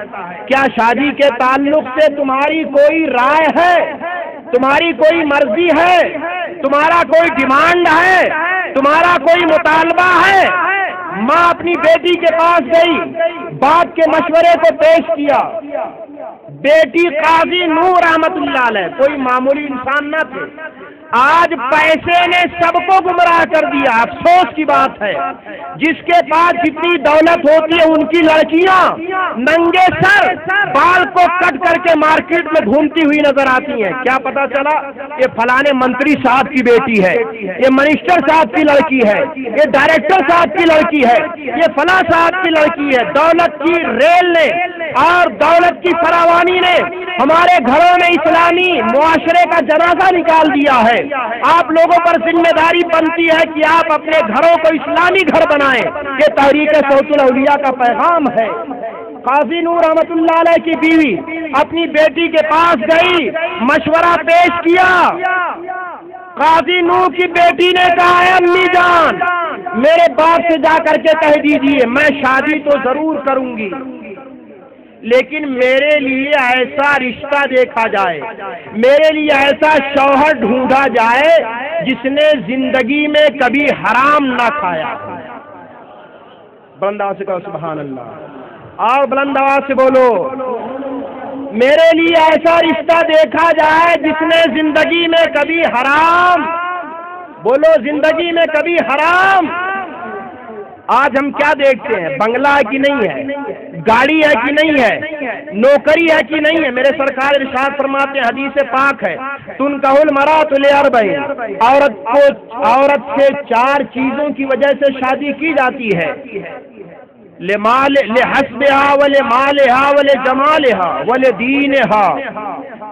کیا شادی کے تعلق سے تمہاری کوئی رائے ہے، تمہاری کوئی مرضی ہے، تمہارا کوئی ڈیمانڈ ہے، تمہارا کوئی مطالبہ ہے؟ ماں اپنی بیٹی کے پاس گئی، باپ کے مشورے کو پیش کیا۔ بیٹی قاضی نور رحمت اللہ علیہ کوئی معمولی انسان نہ تھے، آج پیسے نے سب کو گمراہ کر دیا۔ افسوس کی بات ہے، جس کے پاس جتنی دولت ہوتی ہے ان کی لڑکیاں ننگے سر بال کو کٹ کر کے مارکیٹ میں گھومتی ہوئی نظر آتی ہیں۔ کیا پتا چلا یہ فلانے منتری صاحب کی بیٹی ہے، یہ منسٹر صاحب کی لڑکی ہے، یہ ڈائریکٹر صاحب کی لڑکی ہے، یہ فلاں صاحب کی لڑکی ہے۔ دولت کی ریل نے اور دولت کی فراوانی نے ہمارے گھروں میں اسلامی معاشرے کا جنازہ نکال دیا ہے۔ آپ لوگوں پر ذمہ داری بنتی ہے کہ آپ اپنے گھروں کو اسلامی گھر بنائیں، یہ تحریک صوت الاولیاء کا پیغام ہے۔ قاضی نور رحمت اللہ علیہ کی بیوی اپنی بیٹی کے پاس گئی، مشورہ پیش کیا۔ قاضی نور کی بیٹی نے کہا ہے امی جان میرے باپ سے جا کر کے کہہ دیجئے میں شادی تو ضرور کروں گی، لیکن میرے لیے ایسا رشتہ دیکھا جائے، میرے لیے ایسا شوہر ڈھونڈا جائے جس نے زندگی میں کبھی حرام نہ کھایا۔ بلند آواز سے کہو سبحان اللہ، اور بلند آواز سے بولو میرے لیے ایسا رشتہ دیکھا جائے جس نے زندگی میں کبھی حرام، بولو زندگی میں کبھی حرام۔ آج ہم کیا دیکھتے ہیں؟ بنگلہ ہے کہ نہیں ہے، گاڑی ہے کہ نہیں ہے، نوکری ہے کہ نہیں ہے؟ میرے سرکار ارشاد فرماتے ہیں، حدیث پاک ہے، تنکح المرأۃ لأربع، عورت سے 4 چیزوں کی وجہ سے شادی کی جاتی ہے، لحسبها ولمالها ولجمالها ولدینها۔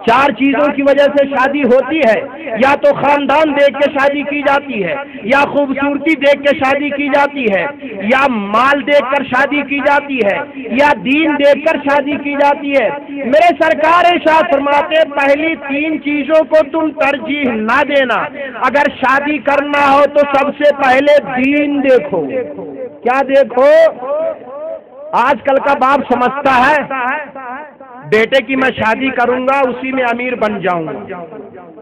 4 چیزوں کی وجہ سے شادی ہوتی ہے، یا تو خاندان دیکھ کے شادی کی جاتی ہے، یا خوبصورتی دیکھ کے شادی کی جاتی ہے، یا مال دیکھ کر شادی کی جاتی ہے، یا دین دیکھ کر شادی کی جاتی ہے۔ میرے سرکار ارشاد فرماتے پہلی 3 چیزوں کو تم ترجیح نہ دینا، اگر شادی کرنا ہو تو سب سے پہلے دین دیکھو۔ کیا دیکھو؟ آج کل کا باپ سمجھتا ہے بیٹے کی میں شادی کروں گا اسی میں امیر بن جاؤں گا،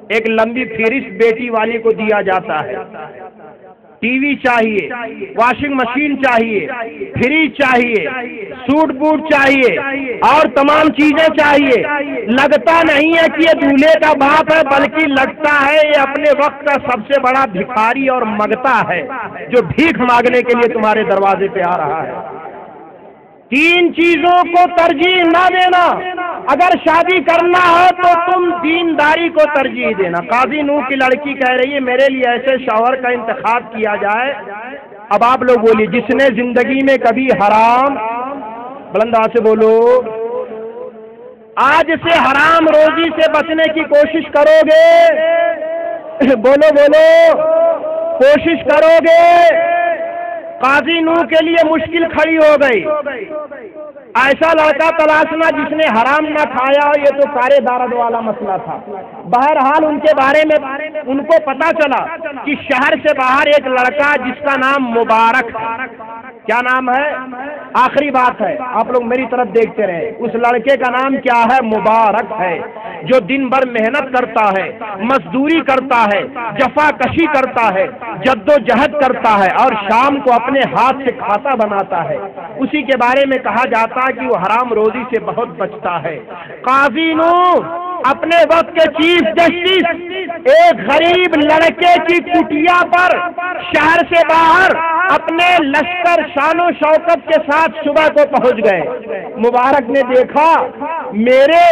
ایک لمبی فہرست بیٹی والی کو دیا جاتا ہے، ٹی وی چاہیے، واشنگ مشین چاہیے، فریج چاہیے، سوٹ بوٹ چاہیے اور تمام چیزیں چاہیے۔ لگتا نہیں ہے کہ یہ دولہے کا باپ ہے، بلکہ لگتا ہے یہ اپنے وقت کا سب سے بڑا بھکاری اور مگتا ہے جو بھیک مانگنے کے لیے تمہارے دروازے پہ آ رہا ہے۔ 3 چیزوں کو ترجیح نہ دینا، اگر شادی کرنا ہو تو تم دینداری کو ترجیح دینا۔ قاضی نور کی لڑکی کہہ رہی ہے میرے لیے ایسے شوہر کا انتخاب کیا جائے، اب آپ لوگ بولیے جس نے زندگی میں کبھی حرام، بلند آواز سے بولو، آج سے حرام روزی سے بچنے کی کوشش کرو گے؟ بولو بولو، کوشش کرو گے؟ قاضی نور کے لیے مشکل کھڑی ہو گئی، ایسا لڑکا تلاشنا جس نے حرام نہ کھایا، یہ تو سارے دارد والا مسئلہ تھا۔ بہرحال ان کے بارے میں ان کو پتا چلا کہ شہر سے باہر ایک لڑکا جس کا نام مبارک ہے، کیا نام ہے؟ آخری بات ہے، آپ لوگ میری طرف دیکھتے رہے، اس لڑکے کا نام کیا ہے؟ مبارک ہے، جو دن بھر محنت کرتا ہے، مزدوری کرتا ہے، جفا کشی کرتا ہے، جد و جہد کرتا ہے اور شام کو اپنے ہاتھ سے کھاتا بناتا ہے۔ اسی کے بارے میں کہا جاتا ہے کہ وہ حرام روزی سے بہت بچتا ہے۔ قاضی نور اپنے وقت کے چیف جسٹس ایک غریب لڑکے کی کٹیا پر شہر سے باہر اپنے لشکر شان و شوکت کے ساتھ صبح کو پہنچ گئے۔ مبارک نے دیکھا میرے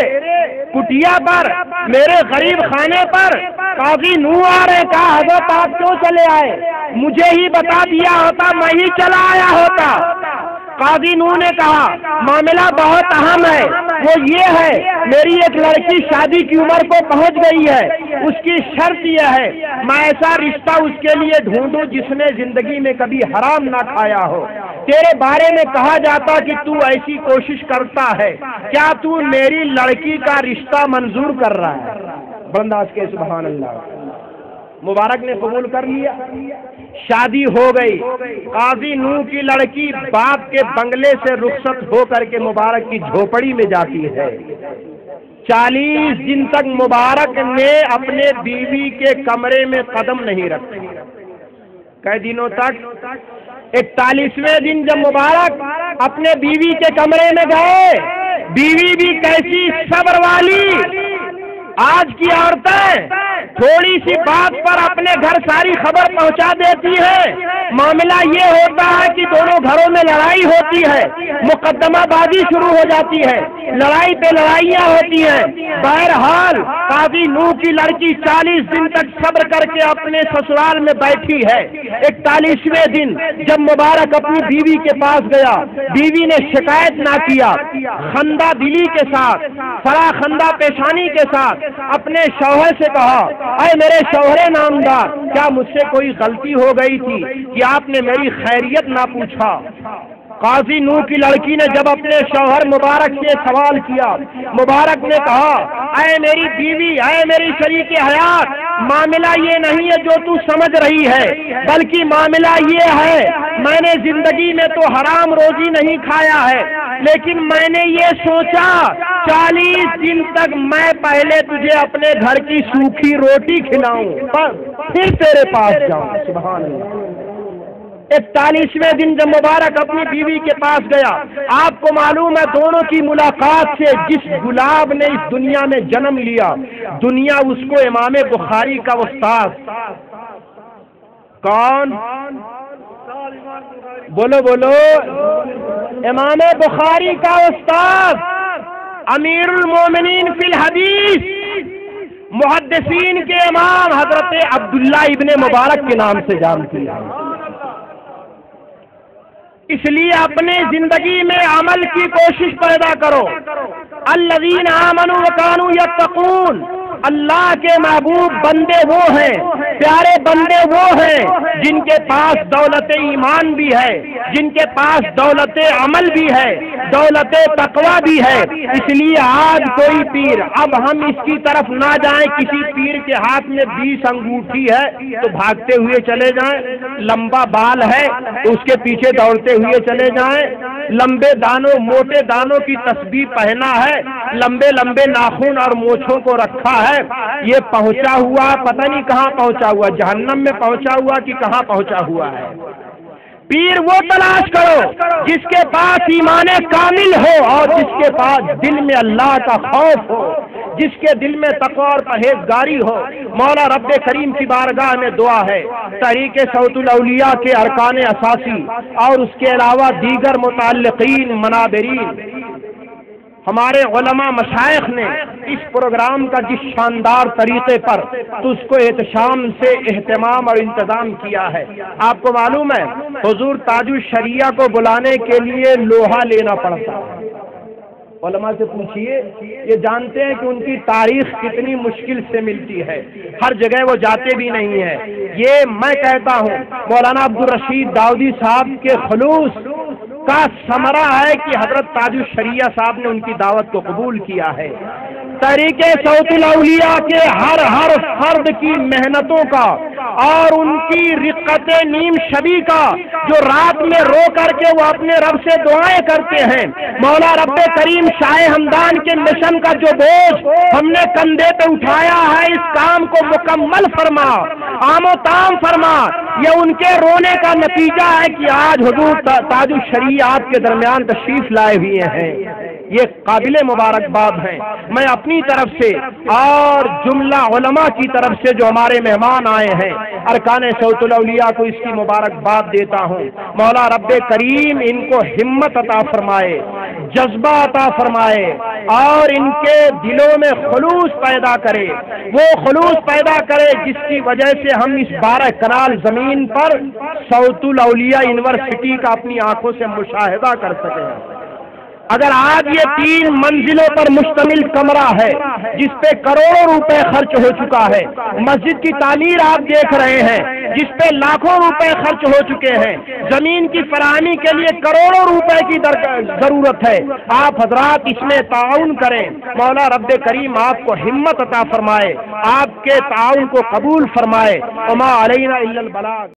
کٹیا پر، میرے غریب خانے پر قاضی نوح آ رہے، کہا حضرت آپ کیوں چلے آئے؟ مجھے ہی بتا دیا ہوتا، میں ہی چلا آیا ہوتا۔ قاضی نوح نے کہا معاملہ بہت اہم ہے، وہ یہ ہے میری ایک لڑکی شادی کی عمر کو پہنچ گئی ہے، اس کی شرط یہ ہے میں ایسا رشتہ اس کے لیے ڈھونڈوں جس نے زندگی میں کبھی حرام نہ کھایا ہو۔ تیرے بارے میں کہا جاتا کہ تو ایسی کوشش کرتا ہے، کیا تو میری لڑکی کا رشتہ منظور کر رہا ہے؟ بنداز کے سبحان اللہ۔ مبارک نے قبول کر لیا، شادی ہو گئی۔ قاضی نوح کی لڑکی باپ کے بنگلے سے رخصت ہو کر کے مبارک کی جھوپڑی میں جاتی ہے۔ 40 دن تک مبارک نے اپنے بیوی کے کمرے میں قدم نہیں رکھا۔ کئی دنوں تک 41ویں دن جب مبارک اپنے بیوی کے کمرے میں گئے، بیوی بھی کیسی صبر والی۔ آج کی عورتیں تھوڑی سی بات پر اپنے گھر ساری خبر پہنچا دیتی ہے۔ معاملہ یہ ہوتا ہے کہ دونوں گھروں میں لڑائی ہوتی ہے، مقدمہ بازی شروع ہو جاتی ہے، لڑائی پہ لڑائیاں ہوتی ہیں۔ بہرحال قاضی نوح کی لڑکی 40 دن تک صبر کر کے اپنے سسرال میں بیٹھی ہے۔ 41ویں دن جب مبارک اپنی بیوی کے پاس گیا، بیوی نے شکایت نہ کیا، خندہ دلی کے ساتھ، فرا خندہ پیشانی کے ساتھ اپنے شوہر سے کہا اے میرے شوہر نامدار، کیا مجھ سے کوئی غلطی ہو گئی تھی کہ آپ نے میری خیریت نہ پوچھا؟ قاضی نوح کی لڑکی نے جب اپنے شوہر مبارک سے سوال کیا، مبارک نے کہا اے میری بیوی، اے میری شریک حیات، معاملہ یہ نہیں ہے جو تو سمجھ رہی ہے، بلکہ معاملہ یہ ہے میں نے زندگی میں تو حرام روزی نہیں کھایا ہے، لیکن میں نے یہ سوچا 40 دن تک میں پہلے تجھے اپنے گھر کی سوکھی روٹی کھلاؤں پھر تیرے پاس جاؤں۔ سبحان اللہ۔ 41ویں دن جب مبارک اپنی بیوی کے پاس گیا، آپ کو معلوم ہے دونوں کی ملاقات سے جس گلاب نے اس دنیا میں جنم لیا، دنیا اس کو امام بخاری کا استاد، کون؟ بولو بولو، امام بخاری کا استاد، امیر المومنین فی الحدیث، محدثین کے امام حضرت عبداللہ ابن مبارک کے نام سے جانتی ہے۔ اس لیے اپنے زندگی میں عمل کی کوشش پیدا کرو۔ الذین آمنوا وکانوا یتقون، اللہ کے محبوب بندے وہ ہیں، پیارے بندے وہ ہیں جن کے پاس دولت ایمان بھی ہے، جن کے پاس دولت عمل بھی ہے، دولت تقوی بھی ہے۔ اس لیے آج کوئی پیر، اب ہم اس کی طرف نہ جائیں کسی پیر کے ہاتھ میں 20 انگوٹھی ہے تو بھاگتے ہوئے چلے جائیں، لمبا بال ہے تو اس کے پیچھے دوڑتے ہوئے چلے جائیں، لمبے دانوں موٹے دانوں کی تسبیح پہنا ہے، لمبے لمبے ناخن اور مونچھوں کو رکھا ہے، یہ پہنچا ہوا پتہ نہیں کہاں پہنچا ہوا، جہنم میں پہنچا ہوا کہ کہاں پہنچا ہوا ہے۔ پیر وہ تلاش کرو جس کے پاس ایمان کامل ہو اور جس کے پاس دل میں اللہ کا خوف ہو، جس کے دل میں تقوی اور پرہیزگاری ہو۔ مولا رب کریم کی بارگاہ میں دعا ہے تحریک صوت الاولیاء کے ارکان اساسی اور اس کے علاوہ دیگر متعلقین منابرین، ہمارے علماء مشائخ نے اس پروگرام کا جس شاندار طریقے پر تو اس کو احتشام سے اہتمام اور انتظام کیا ہے۔ آپ کو معلوم ہے حضور تاج الشریعہ کو بلانے کے لیے لوہا لینا پڑتا ہے۔ علماء سے پوچھئے، یہ جانتے ہیں کہ ان کی تاریخ کتنی مشکل سے ملتی ہے، ہر جگہ وہ جاتے بھی نہیں ہیں۔ یہ میں کہتا ہوں مولانا عبدالرشید داؤدی صاحب کے خلوص کا ثمرہ ہے کہ حضرت تاج الشریعہ صاحب نے ان کی دعوت کو قبول کیا ہے۔ تحریک صوت الاولیاء کے ہر فرد کی محنتوں کا اور ان کی رقت نیم شبی کا، جو رات میں رو کر کے وہ اپنے رب سے دعائیں کرتے ہیں، مولا رب کریم شاہ ہمدان کے مشن کا جو بوجھ ہم نے کندھے پہ اٹھایا ہے، اس کام کو مکمل فرما، عام و تام فرما۔ یہ ان کے رونے کا نتیجہ ہے کہ آج حضور تاج الشریعہ آپ کے درمیان تشریف لائے ہوئے ہیں۔ یہ قابل مبارکباد ہیں۔ میں اپنی طرف سے اور جملہ علماء کی طرف سے جو ہمارے مہمان آئے ہیں ارکان صوت الاولیاء کو اس کی مبارکباد دیتا ہوں۔ مولا رب کریم ان کو ہمت عطا فرمائے، جذبہ عطا فرمائے اور ان کے دلوں میں خلوص پیدا کرے، وہ خلوص پیدا کرے جس کی وجہ سے ہم اس 12 کنال زمین پر صوت الاولیاء یونیورسٹی کا اپنی آنکھوں سے مشاہدہ کر سکیں۔ اگر آج یہ 3 منزلوں پر مشتمل کمرہ ہے جس پہ کروڑوں روپے خرچ ہو چکا ہے، مسجد کی تعمیر آپ دیکھ رہے ہیں جس پہ لاکھوں روپے خرچ ہو چکے ہیں، زمین کی فراہمی کے لیے کروڑوں روپے کی ضرورت ہے، آپ حضرات اس میں تعاون کریں۔ مولا رب کریم آپ کو ہمت عطا فرمائے، آپ کے تعاون کو قبول فرمائے۔ وما علینا الا البلاغ۔